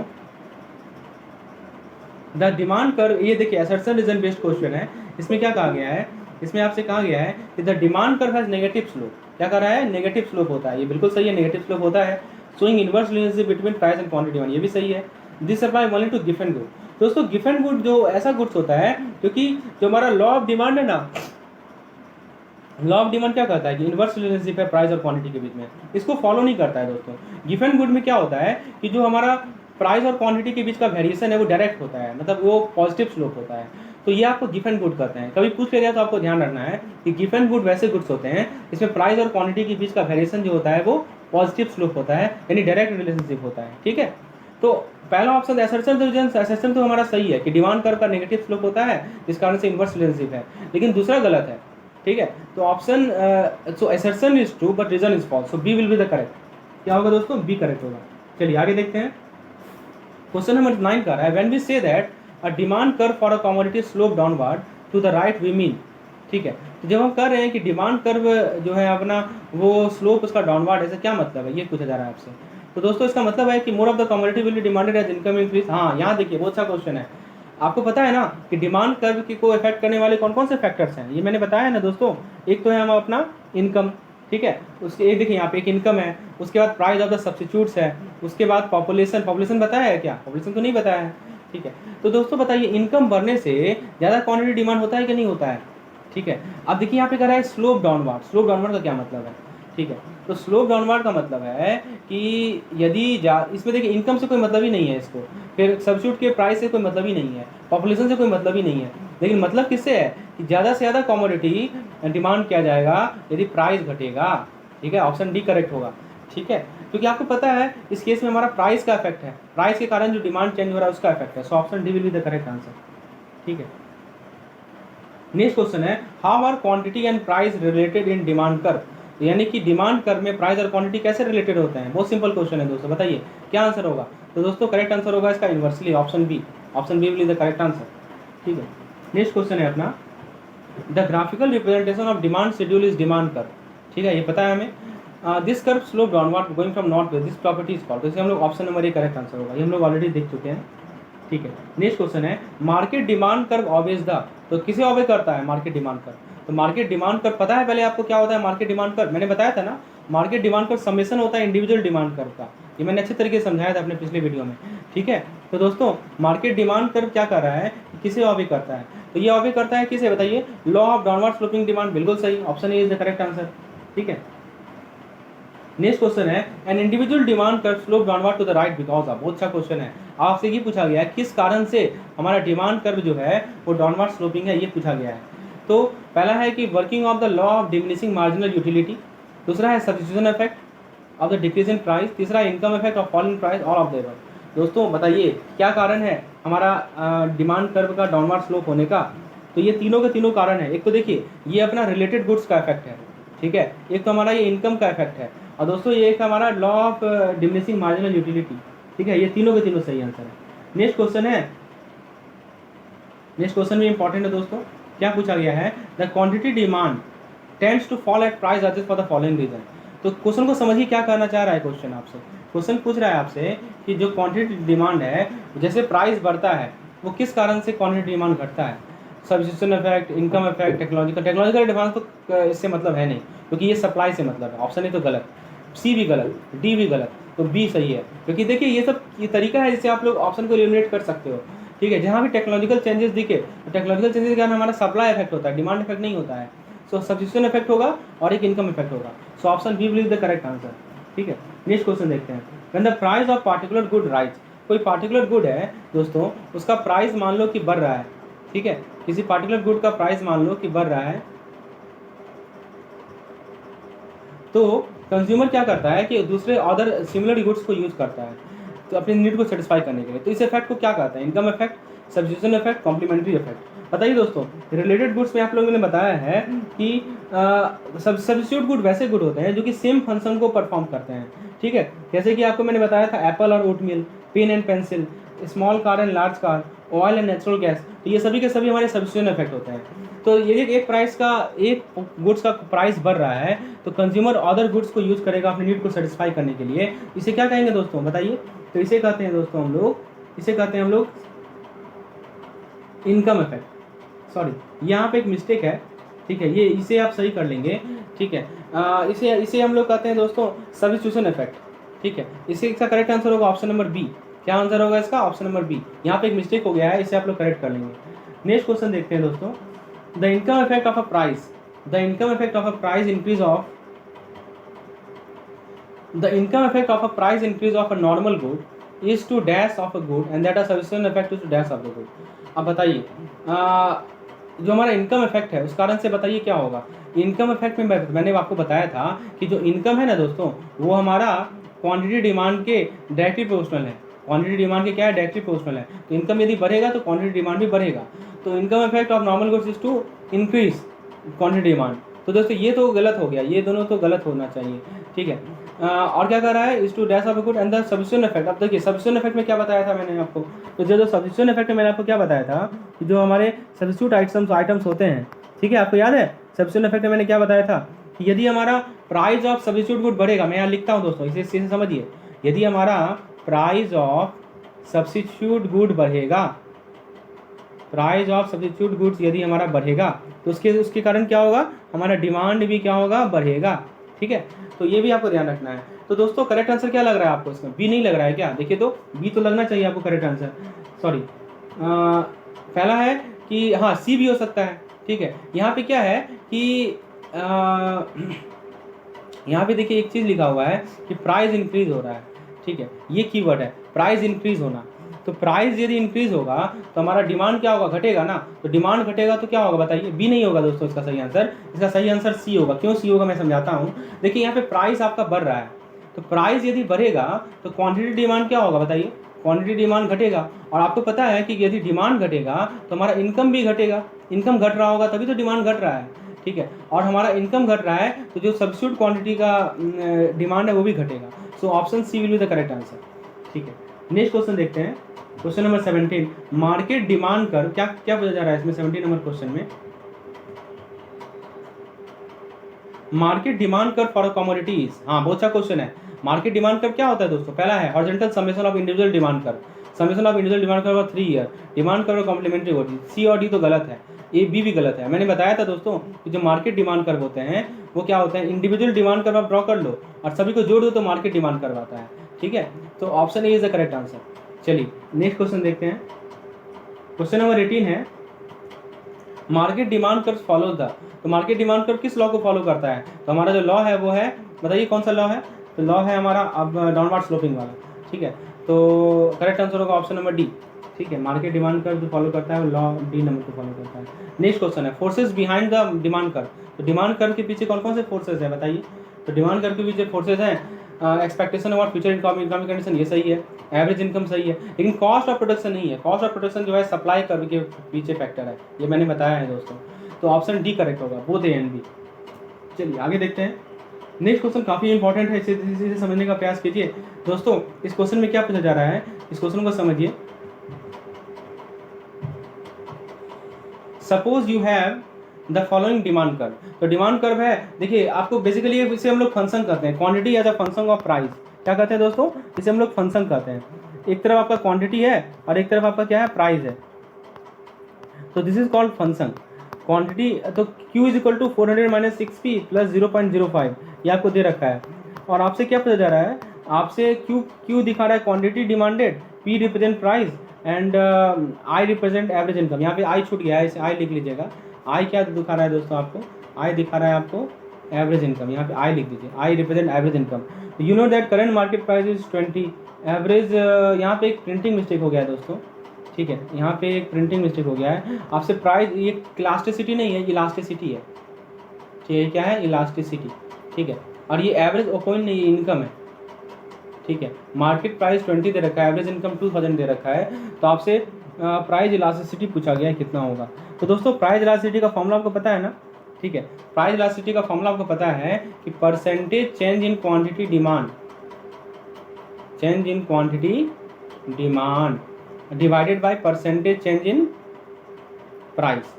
[SPEAKER 1] द डिमांड कर्व। ये देखिए असर्शन रीजन बेस्ड क्वेश्चन है। इसमें क्या कहा गया है, इसमें आपसे कहा गया है कि the demand curve has negative slope. क्या कर रहा है, नेगेटिव स्लोप होता है। ये बिल्कुल सही है, नेगेटिव स्लोप होता है। Showing inverse relationship between price and quantity demand, ये भी सही है। This apply only to given good. दोस्तों गिवन गुड जो ऐसा गुड्स होता है, क्योंकि जो हमारा लॉ ऑफ डिमांड है ना, लॉ ऑफ डिमांड क्या कहता है कि इनवर्स रिलेशनशिप है प्राइस और क्वांटिटी के बीच में, इसको फॉलो नहीं करता है दोस्तों। गिवन गुड में क्या होता है कि जो हमारा प्राइस और क्वांटिटी के बीच का वेरिएशन है वो डायरेक्ट होता है, मतलब वो पॉजिटिव स्लोप होता है। तो ये आपको गिवन गुड कहते हैं। कभी पूछ ले गया तो आपको ध्यान रखना है कि गिवन गुड वैसे गुड्स होते हैं इसमें प्राइस और क्वांटिटी के बीच का वेरिएशन जो होता है वो पॉजिटिव स्लोप होता है, यानी डायरेक्ट रिलेशनशिप होता है। ठीक है, तो पहला ऑप्शन असर्शन तो हमारा सही है कि डिमांड कर्व का नेगेटिव स्लोप होता है, जिस कारण से इनवर्स रिलेशनशिप है, लेकिन दूसरा गलत है। ठीक है, तो option so assertion is true but reason is false, so B will be the correct. क्या होगा दोस्तों, बी करेक्ट होगा। चलिए आगे देखते हैं, क्वेश्चन नंबर 9 का है, when we say that a demand curve for a commodity slope downward to the right we mean. ठीक है, तो जब हम कह रहे हैं कि डिमांड कर्व जो है अपना वो स्लोप उसका डाउनवर्ड है, इसका क्या मतलब है, ये पूछा जा रहा है आपसे। तो दोस्तों इसका मतलब है कि more of the commodity will be demanded as income increase. हाँ यहाँ देखिए बहुत अच्छा क्वेश्चन है। आपको पता है ना कि डिमांड कर्व को इफेक्ट करने वाले कौन कौन से फैक्टर्स हैं, ये मैंने बताया है ना दोस्तों। एक तो है हम अपना इनकम, ठीक है, उसके एक देखिए यहाँ पे एक इनकम है, उसके बाद प्राइस ऑफ द सब्स्टिट्यूट्स है, उसके बाद पॉपुलेशन बताया है क्या, पॉपुलेशन तो नहीं बताया है। ठीक है, तो दोस्तों बताइए इनकम बढ़ने से ज़्यादा क्वांटिटी डिमांड होता है कि नहीं होता है। ठीक है, अब देखिए यहाँ पे कह रहा है स्लोप डाउनवर्ड। स्लोप डाउनवर्ड का क्या मतलब है, ठीक है, तो स्लोप डाउनवर्ड का मतलब है कि यदि इसमें देखिए इनकम से कोई मतलब ही नहीं है इसको, फिर सब्स्टिट्यूट के प्राइस से कोई मतलब ही नहीं है, पॉपुलेशन से कोई मतलब ही नहीं है, लेकिन मतलब किससे है कि ज़्यादा से ज़्यादा कमोडिटी डिमांड किया जाएगा यदि प्राइस घटेगा। ठीक है, ऑप्शन डी करेक्ट होगा। ठीक है, क्योंकि आपको पता है इस केस में हमारा प्राइस का इफेक्ट है, प्राइस के कारण जो डिमांड चेंज हो रहा है उसका इफेक्ट है। So option D will be the correct answer. ठीक है, नेक्स्ट क्वेश्चन है, how are quantity and price related in demand curve. यानी कि डिमांड कर्व में प्राइस और क्वांटिटी कैसे रिलेटेड होते हैं। बहुत सिंपल क्वेश्चन है दोस्तों, बताइए क्या आंसर होगा। तो दोस्तों करेक्ट आंसर होगा इसका inversely, option B. Option B will the correct answer. ठीक है, नेक्स्ट क्वेश्चन है अपना, the graphical representation of demand schedule is demand curve. ठीक है, ये पता है हमें। This curve slope downward going from north west, this property is called. तो इसे हम लोग option number A correct answer होगा, ये हम लोग ऑलरेडी देख चुके हैं। ठीक है, नेक्स्ट क्वेश्चन है, market demand curve obvious the. तो किसे ऑब्वे करता है मार्केट डिमांड कर्व। तो मार्केट डिमांड कर्व पता है पहले आपको क्या होता है मार्केट डिमांड कर्व, मैंने बताया था ना, मार्केट डिमांड कर्व समेशन होता है इंडिविजुअल डिमांड कर्व का, ये मैंने अच्छे तरीके से समझाया था अपने पिछले वीडियो में। ठीक है, तो दोस्तों मार्केट डिमांड कर्व क्या कर रहा है, किसे ऑब्वे करता है, तो ये ऑब्वे करता है किसे बताइए, law of downward sloping demand. बिल्कुल सही, option A is the correct answer. ठीक है, नेक्स्ट क्वेश्चन है an individual demand curve slope downward to the right because of, बहुत अच्छा क्वेश्चन है। आपसे ये पूछा गया है किस कारण से हमारा डिमांड कर्व जो है वो डाउनवर्ड स्लोपिंग है, ये पूछा गया है। तो पहला है कि working of the law of diminishing marginal utility, दूसरा है substitution effect of the decrease in price, तीसरा है income effect of fall in price, all of the above. दोस्तों बताइए क्या कारण है हमारा डिमांड कर्व का डाउनवर्ड स्लोप होने का। तो ये तीनों के तीनों कारण है। एक तो देखिए ये अपना रिलेटेड गुड्स का इफेक्ट है, ठीक है, एक तो हमारा ये इनकम का इफेक्ट है, और दोस्तों ये एक हमारा law of diminishing marginal utility, ठीक है, ये तीनों के तीनों सही आंसर है। नेक्स्ट क्वेश्चन है, नेक्स्ट क्वेश्चन भी इंपॉर्टेंट है दोस्तों। क्या पूछा गया है, the quantity demand tends to fall at price charges for the following reason. तो क्वेश्चन को समझिए क्या करना चाह रहा है क्वेश्चन आपसे। क्वेश्चन पूछ रहा है आपसे कि जो क्वांटिटी डिमांड है, जैसे प्राइस बढ़ता है वो किस कारण से क्वांटिटी डिमांड घटता है। Substitution effect, income effect, technological demand तो इससे मतलब है नहीं, क्योंकि ये सप्लाई से मतलब है। ऑप्शन ए तो गलत, सी भी गलत, डी भी गलत, तो बी सही है। क्योंकि देखिए ये सब ये तरीका है जिससे आप लोग ऑप्शन को एलिमिनेट कर सकते हो, ठीक है। जहाँ भी टेक्नोलॉजिकल चेंजेस दिखे, तो टेक्नोलॉजिकल चेंजेस के कारण हमारा सप्लाई इफेक्ट होता है, डिमांड इफेक्ट नहीं होता है। सो सब्स्टिट्यूशन इफेक्ट होगा और एक इनकम इफेक्ट होगा। So option B will be the correct answer, ठीक है। नेक्स्ट क्वेश्चन देखते हैं, when the price of particular good rise, कोई पार्टिकुलर गुड है दोस्तों, उसका प्राइस मान लो कि बढ़ रहा है, ठीक है, किसी पार्टिकुलर गुड का प्राइस मान लो कि बढ़ रहा है, तो कंज्यूमर क्या करता है कि दूसरे अदर सिमिलर गुड्स को यूज करता है तो अपनी नीड को सेटिस्फाई करने के लिए। तो इस इफेक्ट को क्या कहते हैं, income effect, substitution effect, complementary effect. बताइए दोस्तों, रिलेटेड गुड्स में आप लोगों ने बताया है कि सब्स्टिट्यूट गुड वैसे गुड होते हैं जो कि सेम फंक्शन को परफॉर्म करते हैं, ठीक है। जैसे कि आपको मैंने बताया था एप्पल और oatmeal, pen and pencil, small car and large car, oil and natural gas, तो ये सभी के सभी हमारे सब्स्टिट्यूशन इफेक्ट होते हैं। तो ये एक प्राइस का, एक गुड्स का प्राइस बढ़ रहा है तो कंज्यूमर अदर गुड्स को यूज करेगा अपनी नीड को सेटिस्फाई करने के लिए। इसे क्या कहेंगे दोस्तों बताइए। तो इसे कहते हैं दोस्तों हम लोग, इसे कहते हैं हम लोग इनकम इफेक्ट। सॉरी यहाँ पे एक मिस्टेक है, ठीक है, ये इसे आप सही कर लेंगे, ठीक है। इसे हम लोग कहते हैं दोस्तों सब्स्टिट्यूशन इफेक्ट, ठीक है। इसे इसका करेक्ट आंसर होगा ऑप्शन नंबर बी। क्या आंसर होगा इसका, ऑप्शन नंबर बी। यहाँ पे एक मिस्टेक हो गया है, इसे आप लोग करेक्ट कर लेंगे। नेक्स्ट क्वेश्चन देखते हैं दोस्तों, the income effect of a price, the income effect of a price increase of, the income effect of a price increase of a normal good is to dash of a good and that a substitution effect is to dash of the good। अब बताइए जो हमारा income effect है उस कारण से बताइए क्या होगा। इनकम इफेक्ट में मैंने आपको बताया था कि जो इनकम है ना दोस्तों, वो हमारा क्वांटिटी डिमांड के डायरेक्टली प्रोपोर्शनल है। क्वांटिटी डिमांड के क्या है, डायरेक्टली प्रोपोर्शनल है। तो इनकम यदि बढ़ेगा तो क्वांटिटी डिमांड भी बढ़ेगा। तो income effect of normal goods is to increase quantity demand. तो दोस्तों ये तो गलत हो गया, ये दोनों तो गलत होना चाहिए, ठीक है। और क्या कर रहा है, is to dash of a good and the substitution effect. अब देखिए सब्स्टिट्यूशन इफेक्ट में क्या बताया था मैंने आपको, तो जो सब्स्टिट्यूशन इफेक्ट में मैंने आपको क्या बताया था कि जो हमारे सब्स्टिट्यूट आइटम्स होते हैं, ठीक है, आपको याद है सब्स्टिट्यूशन इफेक्ट में मैंने क्या बताया था कि यदि हमारा प्राइस ऑफ सब्स्टिट्यूट गुड बढ़ेगा, मैं यहाँ लिखता हूँ दोस्तों, इसे समझिए, यदि हमारा प्राइस ऑफ सब्स्टिट्यूट गुड बढ़ेगा, प्राइस ऑफ सब्स्टिट्यूट गुड्स यदि हमारा बढ़ेगा तो उसके कारण क्या होगा, हमारा डिमांड भी क्या होगा, बढ़ेगा, ठीक है। तो ये भी आपको ध्यान रखना है। तो दोस्तों करेक्ट आंसर क्या लग रहा है आपको इसमें, बी नहीं लग रहा है क्या, देखिए तो बी तो लगना चाहिए आपको करेक्ट आंसर। सॉरी पहला है कि हाँ सी भी हो सकता है, ठीक है। यहाँ पे क्या है कि यहाँ पे देखिए एक चीज़ लिखा हुआ है कि प्राइस इंक्रीज हो रहा है, ठीक है, ये कीवर्ड है प्राइस इंक्रीज होना। तो प्राइस यदि इंक्रीज होगा तो हमारा डिमांड क्या होगा, घटेगा ना। तो डिमांड घटेगा तो क्या होगा बताइए, बी नहीं होगा दोस्तों इसका सही आंसर। इसका सही आंसर सी होगा। क्यों सी होगा मैं समझाता हूँ। देखिए यहाँ पे प्राइस आपका बढ़ रहा है, तो प्राइस यदि बढ़ेगा तो क्वांटिटी डिमांड क्या होगा बताइए, क्वांटिटी डिमांड घटेगा। और आपको पता है कि यदि डिमांड घटेगा तो हमारा इनकम भी घटेगा। इनकम घट रहा होगा तभी तो डिमांड घट रहा है, ठीक है। और हमारा इनकम घट रहा है तो जो सब्स्टिट्यूट क्वांटिटी का डिमांड है वो भी घटेगा। So option C will be the correct answer, ठीक है। नेक्स्ट क्वेश्चन देखते हैं, क्वेश्चन नंबर 17, मार्केट डिमांड कर, क्या क्या पूछा जा रहा है इसमें 17 नंबर क्वेश्चन में, मार्केट डिमांड कर फॉर कमोडिटीज। हाँ बहुत अच्छा क्वेश्चन है। मार्केट डिमांड कर क्या होता है दोस्तों, पहला है horizontal summation of individual demand कर, समेशन ऑफ इंडिविजुअल डिमांड कर फॉर 3 ईयर, डिमांड कर कॉम्प्लीमेंट्री होती। सी और डी तो गलत है, ए बी भी गलत है। मैंने बताया था दोस्तों कि जो मार्केट डिमांड कर होते हैं वो क्या होते हैं, इंडिविजुअल डिमांड कर आप ड्रॉ कर लो और सभी को जोड़ दो तो मार्केट डिमांड करवाता है, ठीक है। तो option A is the correct answer. चलिए नेक्स्ट क्वेश्चन देखते हैं, क्वेश्चन नंबर 18 है, market demand curve follow the. तो मार्केट डिमांड कर्व किस लॉ को फॉलो करता है, तो हमारा जो लॉ है वो है, बताइए कौन सा लॉ है, तो लॉ है हमारा अब डाउनवर्ड स्लोपिंग वाला, ठीक है। तो करेक्ट आंसर होगा ऑप्शन नंबर डी, ठीक है। मार्केट डिमांड कर्व जो फॉलो करता है वो लॉ डी नंबर को फॉलो करता है। नेक्स्ट क्वेश्चन है forces behind the demand curve. तो डिमांड कर्व के पीछे कौन कौन से फोर्सेज है बताइए। तो डिमांड कर्व के पीछे फोर्सेज हैं expectation about future economic condition, ये सही है। एवरेज इनकम सही है, लेकिन कॉस्ट ऑफ प्रोडक्शन नहीं है। कॉस्ट ऑफ प्रोडक्शन जो है सप्लाई कर्व के पीछे फैक्टर है, ये मैंने बताया है दोस्तों। तो ऑप्शन डी करेक्ट होगा, बोथ ए एंड बी। चलिए आगे देखते हैं। नेक्स्ट क्वेश्चन काफ़ी इंपॉर्टेंट है, इसे समझने का प्रयास कीजिए दोस्तों। इस क्वेश्चन में क्या पूछा जा रहा है, इस क्वेश्चन को समझिए। Suppose you have the following demand curve. तो डिमांड कर्व है, देखिए आपको बेसिकली इसे हम लोग फंक्शन कहते हैं, quantity as a function of price. क्या कहते हैं दोस्तों, इसे हम लोग फंक्शन कहते हैं। एक तरफ आपका क्वांटिटी है और एक तरफ आपका क्या है, प्राइस है। तो this is called function quantity. तो Q is equal to 400 minus 6P plus 0.05 ये आपको दे रखा है। और आपसे क्या पता जा रहा है, आपसे Q दिखा रहा है quantity demanded, P represent price and I represent average income. यहाँ पे I छूट गया है, इसे I लिख लीजिएगा। I क्या दिखा रहा है दोस्तों आपको, I दिखा रहा है आपको एवरेज इनकम, यहाँ पे I लिख दीजिए, I represent average income. You know that current market price is 20 average. यहाँ पे एक प्रिंटिंग मिस्टेक हो गया है दोस्तों, ठीक है। यहाँ पे एक प्रिंटिंग मिस्टेक हो गया है। आपसे प्राइस, ये इलास्टिसिटी नहीं है, इलास्टिसिटी है, ठीक है। क्या है, इलास्टिसिटी, ठीक है। और ये एवरेज ओपन नहीं, ये इनकम है, ठीक है। मार्केट प्राइस 20 दे रखा है, एवरेज इनकम 2000 दे रखा है। तो आपसे प्राइस इलास्टिसिटी पूछा गया है कितना होगा। तो दोस्तों प्राइस इलास्टिसिटी का फॉर्मूला आपको पता है ना, ठीक है। प्राइस इलास्टिसिटी का फॉर्मूला आपको पता है कि percentage change in quantity demand, change in quantity demand divided by percentage change in price,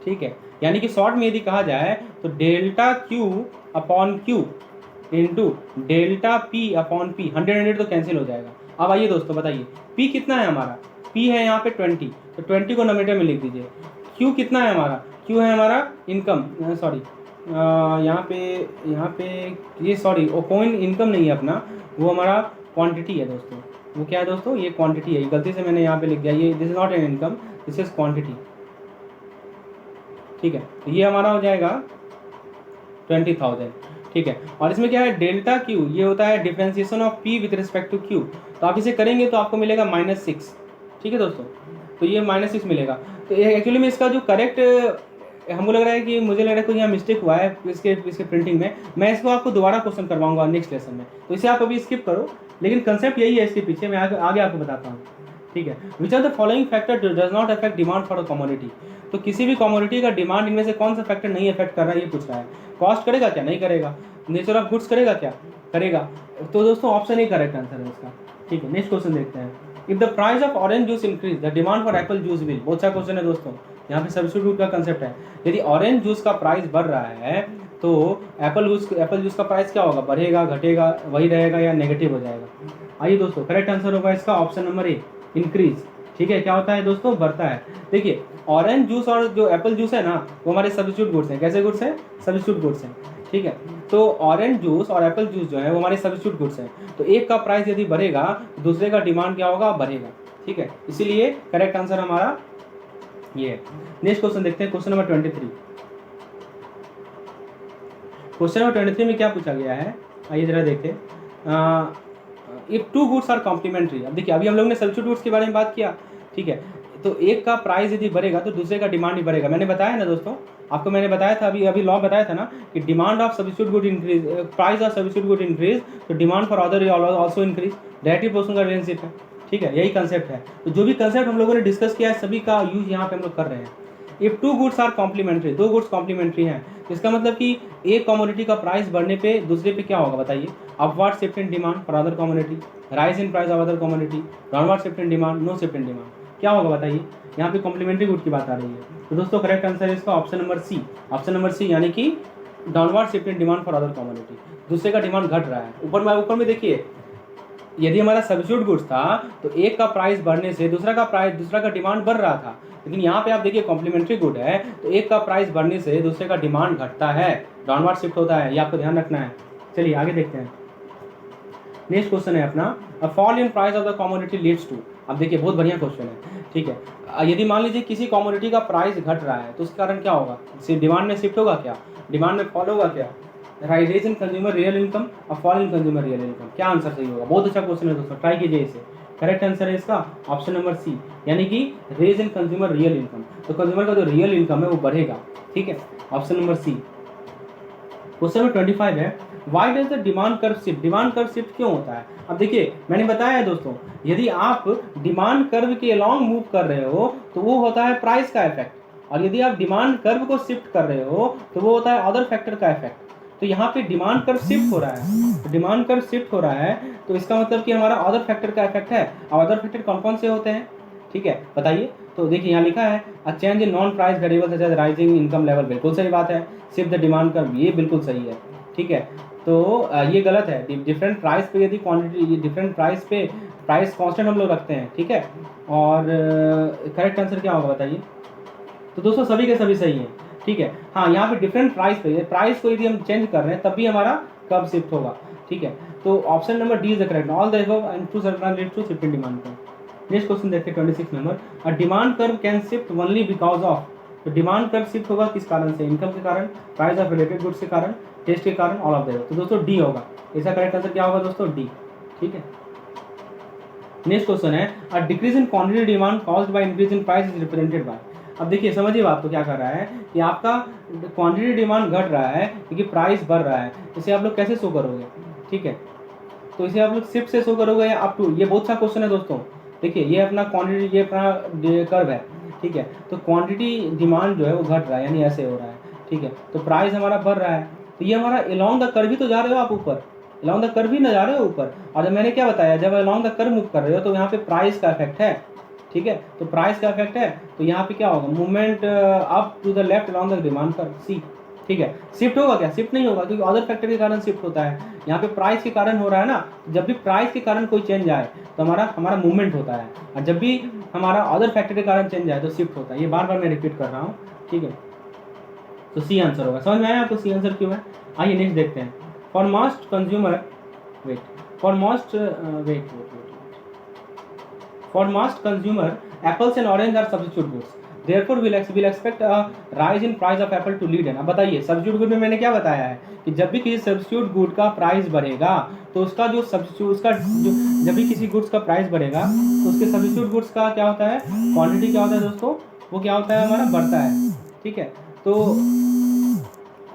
[SPEAKER 1] ठीक है। यानी कि शॉर्ट में यदि कहा जाए तो delta Q upon Q into delta P upon P। 100 तो कैंसिल हो जाएगा। अब आइए दोस्तों बताइए P कितना है हमारा, P है यहाँ पे 20, तो 20 को नोमीटर में लिख दीजिए। Q कितना है हमारा, Q है हमारा इनकम, सॉरी यहाँ पे ये सॉरी ओकोइन इनकम नहीं है अपना, वो हमारा क्वांटिटी है दोस्तों। वो क्या है दोस्तों, ये क्वांटिटी है। गलती से मैंने यहाँ पे लिख दिया, ये this is not an income, this is quantity, ठीक है। तो ये हमारा हो जाएगा 20,000, ठीक है। और इसमें क्या है, डेल्टा Q ये होता है differentiation of P with respect to Q। तो आप इसे करेंगे तो आपको मिलेगा -6, ठीक है दोस्तों। तो ये -6 मिलेगा। तो एक्चुअली में इसका जो करेक्ट हमको लग रहा है कि मुझे लग रहा है कोई यहाँ मिस्टेक हुआ है इसके प्रिंटिंग में। मैं इसको आपको दोबारा क्वेश्चन करवाऊंगा नेक्स्ट लेसन में, तो इसे आप अभी स्किप करो। लेकिन कंसेप्ट यही है इसके पीछे, मैं आगे आपको बताता हूँ, ठीक है। Which are the following factor does not affect demand for a commodity. तो किसी भी कमोडिटी का डिमांड इनमें से कौन सा फैक्टर नहीं अफेक्ट कर रहा है, ये पूछ रहा है। कॉस्ट करेगा क्या, नहीं करेगा। नेचर ऑफ गुड्स करेगा क्या, करेगा। तो दोस्तों ऑप्शन ही करेक्ट आंसर है इसका, ठीक है। नेक्स्ट क्वेश्चन देखते हैं। If the price of orange juice increase the demand for Apple juice will. बहुत अच्छा क्वेश्चन है दोस्तों, यहाँ पे सब्स्टिट्यूट का कंसेप्ट है। यदि ऑरेंज जूस का प्राइस बढ़ रहा है तो एप्पल जूस का प्राइस क्या होगा, बढ़ेगा, घटेगा, वही रहेगा या नेगेटिव हो जाएगा। आइए दोस्तों करेक्ट आंसर होगा इसका ऑप्शन नंबर ए, इंक्रीज, ठीक है। क्या होता है दोस्तों, बढ़ता है। देखिए ऑरेंज जूस और जो एप्पल जूस है ना, वो हमारे सब्स्टिट्यूट गुड्स हैं। कैसे गुड्स हैं, सब्स्टिट्यूट गुड्स हैं, ठीक है। तो ऑरेंज जूस और एप्पल जूस जो है वो हमारे सब्स्टिट्यूट गुड्स हैं। तो एक का प्राइस यदि बढ़ेगा तो दूसरे का डिमांड क्या होगा, बढ़ेगा, ठीक है। इसीलिए करेक्ट आंसर हमारा ये है। नेक्स्ट क्वेश्चन देखते हैं, क्वेश्चन नंबर 23। क्वेश्चन नंबर 23 में क्या पूछा गया है, आइए जरा देखें। If two goods are complementary. अब देखिए अभी हम लोग ने सब्स्टिट्यूट गुड्स के बारे में बात किया, ठीक है। तो एक का प्राइस यदि बढ़ेगा तो दूसरे का डिमांड भी बढ़ेगा। मैंने बताया ना दोस्तों आपको, मैंने बताया था अभी लॉ बताया था ना कि demand of substitute good increase, price of substitute good increase तो demand for other also increase. Directly proportional का रिलेशनशिप है, ठीक है। यही कंसेप्ट है। तो जो भी कंसेप्ट हम लोगों ने डिस्कस किया है सभी का यूज यहाँ पे हम लोग कर रहे हैं। If two goods are complementary, दो गुड्स कॉम्प्लीमेंट्री हैं, इसका मतलब कि एक कमोडिटी का प्राइस बढ़ने पे दूसरे पे क्या होगा बताइए, upward shift in demand for other commodity, rise in price of other commodity, downward shift in demand, no shift in demand. क्या होगा बताइए, यहाँ पे कॉम्प्लीमेंट्री गुड की बात आ रही है। तो दोस्तों करेक्ट आंसर है इसका option number C, option number C, यानी कि downward shift in demand for other commodity. दूसरे का डिमांड घट रहा है। ऊपर में देखिए यदि हमारा सब्स्टिट्यूट गुड्स था तो एक का प्राइस बढ़ने से दूसरा का डिमांड बढ़ रहा था। लेकिन यहाँ पे आप देखिए कॉम्प्लीमेंट्री गुड है तो एक का प्राइस बढ़ने से दूसरे का डिमांड घटता है, डाउनवर्ड शिफ्ट होता है, ये आपको ध्यान रखना है। चलिए आगे देखते हैं। नेक्स्ट क्वेश्चन है अपना, a fall in price of the commodity leads to. अब देखिए बहुत बढ़िया क्वेश्चन है, ठीक है। यदि मान लीजिए किसी कमोडिटी का प्राइस घट रहा है तो उसके कारण क्या होगा, सिर्फ डिमांड में शिफ्ट होगा क्या, डिमांड में फॉल होगा क्या, rise in consumer real income और fall in consumer real income, क्या आंसर सही होगा? बहुत अच्छा क्वेश्चन है दोस्तों, ट्राई कीजिए इसे। करेक्ट आंसर है इसका ऑप्शन नंबर सी, यानी कि raise in consumer real income, तो कंज्यूमर का जो रियल इनकम है वो बढ़ेगा। ठीक है, option number C. Question number 25 है, why does the demand curve shift? Demand curve shift क्यों होता है? अब देखिए मैंने बताया है दोस्तों, यदि आप डिमांड कर्व के अलॉन्ग मूव कर रहे हो तो वो होता है प्राइस का इफेक्ट, और यदि आप डिमांड कर्व को शिफ्ट कर रहे हो तो वो होता है अदर फैक्टर का इफेक्ट। तो यहाँ पे डिमांड कर्व शिफ्ट हो रहा है, तो डिमांड कर्व शिफ्ट हो रहा है तो इसका मतलब कि हमारा अदर फैक्टर का इफेक्ट है। और अदर फैक्टर कौन कौन से होते हैं, ठीक है बताइए? तो देखिए यहाँ लिखा है a change in non price variable such as rising income level, बिल्कुल सही बात है। शिफ्ट द डिमांड कर्व, ये बिल्कुल सही है। ठीक है, तो ये गलत है। डिफरेंट प्राइस पे यदि क्वांटिटी, डिफरेंट प्राइस पे प्राइस कांस्टेंट हम लोग रखते हैं, ठीक है, और करेक्ट आंसर क्या होगा बताइए? तो दोस्तों सभी के सभी सही हैं। ठीक है, हाँ यहाँ पे डिफरेंट प्राइस पे, प्राइस को यदि हम चेंज कर रहे हैं तब भी हमारा कब शिफ्ट होगा। ठीक है, तो option number D is the correct, all the above and true circle lead to shift in demand curve. Next question देखते हैं 26 number, a demand curve can shift only because of, तो डिमांड कर्व शिफ्ट होगा किस कारण से? Income के कारण, price of related goods के कारण, टेस्ट के कारण, ऑल ऑफ द अबव। तो दोस्तों डी होगा, इसका करेक्ट आंसर क्या होगा दोस्तों? डी। ठीक है, नेक्स्ट क्वेश्चन है, a decrease in quantity demand caused by increase in price is represented bye. अब देखिए समझिए बात को, क्या कर रहा है कि आपका क्वांटिटी डिमांड घट रहा है क्योंकि प्राइस बढ़ रहा है, इसे आप लोग कैसे शो करोगे? ठीक है, तो इसे आप लोग शिफ्ट से शो करोगे या अप टू? ये बहुत अच्छा क्वेश्चन है दोस्तों। देखिए ये अपना क्वांटिटी, ये अपना कर्व है, ठीक है, तो क्वांटिटी डिमांड जो है वो घट रहा है, यानी ऐसे हो रहा है। ठीक है, तो प्राइस हमारा बढ़ रहा है, तो ये हमारा अलोंग द कर्व ही तो जा रहे हो आप ऊपर, अलोंग द कर्व ही ना जा रहे हो ऊपर। और जब मैंने क्या बताया, जब अलोंग द कर्व मूव कर रहे हो तो यहाँ पे प्राइस का इफेक्ट है। ठीक है, तो प्राइस का इफेक्ट है, तो यहाँ पे क्या होगा? Movement up to the left along the demand curve, C. ठीक है, शिफ्ट होगा क्या? शिफ्ट नहीं होगा, क्योंकि अदर फैक्टर के कारण शिफ्ट होता है। यहाँ पे प्राइस के कारण हो रहा है ना, जब भी प्राइस के कारण कोई चेंज आए तो हमारा हमारा मूवमेंट होता है, और जब भी हमारा अदर फैक्टर के कारण चेंज आए तो शिफ्ट होता है। ये बार बार मैं रिपीट कर रहा हूँ। ठीक है, तो सी आंसर होगा। समझ में आया आपको सी आंसर क्यों है? आइए नेक्स्ट देखते हैं। For most consumer, wait, for most wait for most consumer, apples and orange are substitute goods. Therefore, we'll expect a rise in price of apple to lead in. अब बताइए substitute good में मैंने क्या बताया है कि जब भी किसी substitute good का प्राइस बढ़ेगा तो उसका जो substitute, उसका जो, जब भी किसी गुड्स का प्राइस बढ़ेगा तो उसके substitute goods का क्या होता है? क्वांटिटी क्या होता है दोस्तों? वो क्या होता है? हमारा बढ़ता है। ठीक है, तो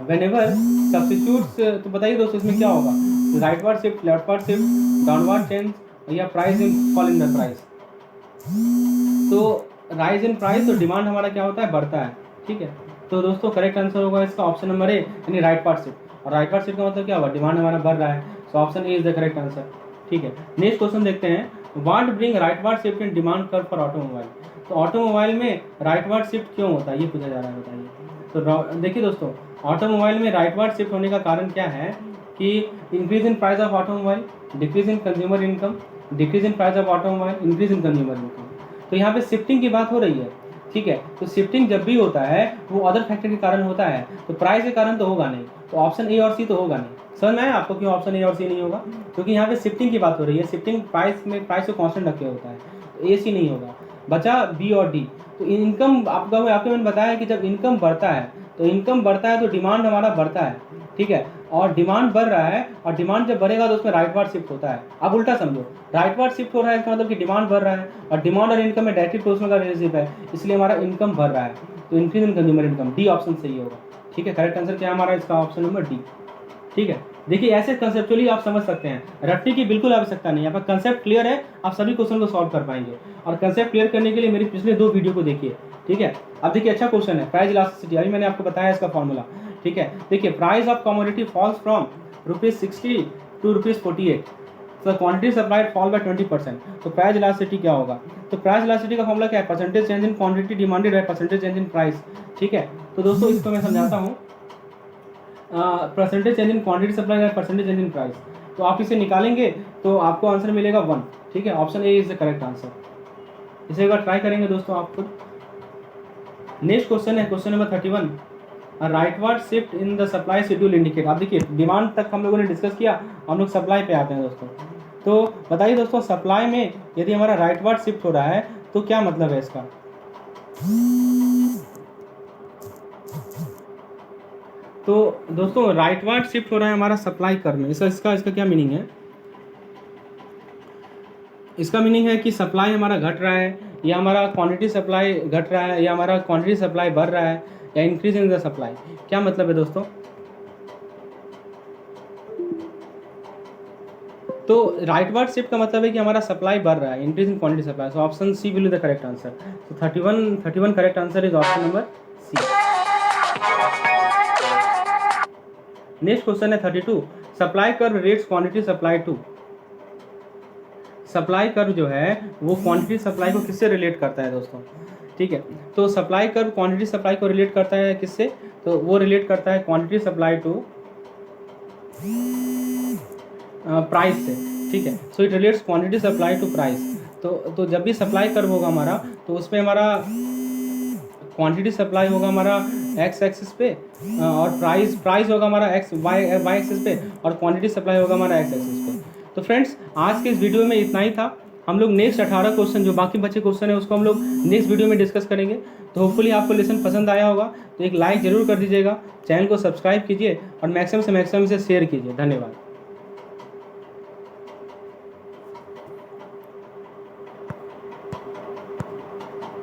[SPEAKER 1] whenever substitutes, तो बताइए दोस्तों इसमें क्या होगा? Rightward shift, leftward shift, downward change, या price in fall in the price. तो राइज इन प्राइस, तो डिमांड हमारा क्या होता है? बढ़ता है। ठीक है, तो दोस्तों करेक्ट आंसर होगा इसका ऑप्शन नंबर ए, यानी राइट पार्ट शिफ्ट। और राइट पार्ट शिफ्ट का मतलब क्या हुआ? डिमांड हमारा बढ़ रहा है, so option A is the correct answer. ठीक है, नेक्स्ट क्वेश्चन देखते हैं, what bring right part shift in demand curve for automobile. तो ऑटोमोबाइल में राइट पार्ट शिफ्ट क्यों होता है, ये पूछा जा रहा है, बताइए। तो देखिए दोस्तों, ऑटोमोबाइल में राइट पार्ट शिफ्ट होने का कारण क्या है कि increase in price of automobile, decrease in consumer income, decrease in price of automobile, increase in consumer income. तो यहाँ पे शिफ्टिंग की बात हो रही है। ठीक है, तो शिफ्टिंग जब भी होता है वो अदर फैक्टर के कारण होता है, तो प्राइस के कारण तो होगा नहीं, तो ऑप्शन ए और सी तो होगा नहीं। समझ में आया आपको क्यों ऑप्शन ए और सी नहीं होगा? क्योंकि यहाँ पे शिफ्टिंग की बात हो रही है, शिफ्टिंग प्राइस में, प्राइस को कांस्टेंट रखे होता है, तो ए सी नहीं होगा, बचा बी और डी। तो इनकम आपको मैंने बताया कि जब इनकम बढ़ता है, तो इनकम बढ़ता है तो डिमांड हमारा बढ़ता है। ठीक है, और डिमांड बढ़ रहा है, और डिमांड जब बढ़ेगा तो उसमें राइटवर्ड शिफ्ट होता है। अब उल्टा समझो, राइटवर्ड शिफ्ट हो रहा है इसका मतलब कि डिमांड बढ़ रहा है, और डिमांड और इनकम में डायरेक्टली प्रोपोर्शनल का रिलेशनशिप है, इसलिए हमारा इनकम बढ़ रहा है, तो increase in consumer income, D option सही होगा। ठीक है, करेक्ट आंसर क्या है हमारा इसका? Option number D. ठीक है, देखिए ऐसे कंसेप्चुअली आप समझ सकते हैं, रटने की बिल्कुल आवश्यकता नहीं है, आपका कंसेप्ट क्लियर है, आप सभी क्वेश्चन को सॉल्व कर पाएंगे। और कंसेप्ट क्लियर करने के लिए मेरी पिछले 2 वीडियो को देखिए। ठीक है, अब देखिए अच्छा क्वेश्चन है, प्राइस इलास्टिसिटी, अभी मैंने आपको बताया इसका फॉर्मूला। ठीक है, देखिए price of commodity falls from ₹60 to ₹48, तो क्वांटिटी सप्लाइड फॉल बाय 20%, तो प्राइस इलास्टिसिटी क्या होगा? तो प्राइस इलास्टिसिटी का फॉर्मूला क्या है? Percentage change in quantity demanded by percentage change in price. ठीक है, तो दोस्तों इसको मैं समझाता हूँ, percentage change in quantity supply by percentage change in price, तो आप इसे निकालेंगे तो आपको आंसर मिलेगा 1। ठीक है, option A is the correct answer. इसे एक बार ट्राई करेंगे दोस्तों आप खुद। नेक्स्ट क्वेश्चन है question number 31, rightward shift in the supply schedule indicate. आप देखिए डिमांड तक हम लोगों ने डिस्कस किया, हम लोग सप्लाई पे आते हैं दोस्तों। तो बताइए दोस्तों, सप्लाई में यदि हमारा राइटवर्ड शिफ्ट हो रहा है तो क्या मतलब है इसका? तो दोस्तों राइटवर्ड शिफ्ट हो रहा है हमारा सप्लाई कर्व में। इसका क्या मीनिंग है? इसका मीनिंग है कि सप्लाई हमारा घट रहा है, या हमारा क्वांटिटी सप्लाई घट रहा है, या हमारा क्वांटिटी सप्लाई बढ़ रहा है, या इंक्रीज इन द सप्लाई। क्या मतलब है दोस्तों? तो राइटवर्ड शिफ्ट का मतलब है कि हमारा सप्लाई बढ़ रहा है, increase in quantity supply. So option C will be the correct answer. So 31 correct answer is option number C. Next question है 32, supply curve rates quantity supply to. Supply curve जो है वो क्वांटिटी सप्लाई को किससे relate करता है दोस्तों? ठीक है, तो सप्लाई कर्व क्वांटिटी सप्लाई को रिलेट करता है किससे? तो वो रिलेट करता है क्वांटिटी सप्लाई टू प्राइस से। ठीक है, so it relates quantity supply to price. तो जब भी सप्लाई कर्व होगा हमारा, तो उसमें हमारा क्वांटिटी सप्लाई होगा हमारा एक्स एक्सिस पे, और प्राइस होगा हमारा एक्स वाई एक्सिस पे, और क्वांटिटी सप्लाई होगा हमारा एक्स एक्सिस पे। तो फ्रेंड्स, आज के इस वीडियो में इतना ही था। हम लोग नेक्स्ट 18 क्वेश्चन, जो बाकी बचे क्वेश्चन है, उसको हम लोग नेक्स्ट वीडियो में डिस्कस करेंगे। तो होपफुली आपको लेसन पसंद आया होगा, तो एक लाइक ज़रूर कर दीजिएगा, चैनल को सब्सक्राइब कीजिए और मैक्सिमम से मैक्सिमम इसे शेयर कीजिए। धन्यवाद।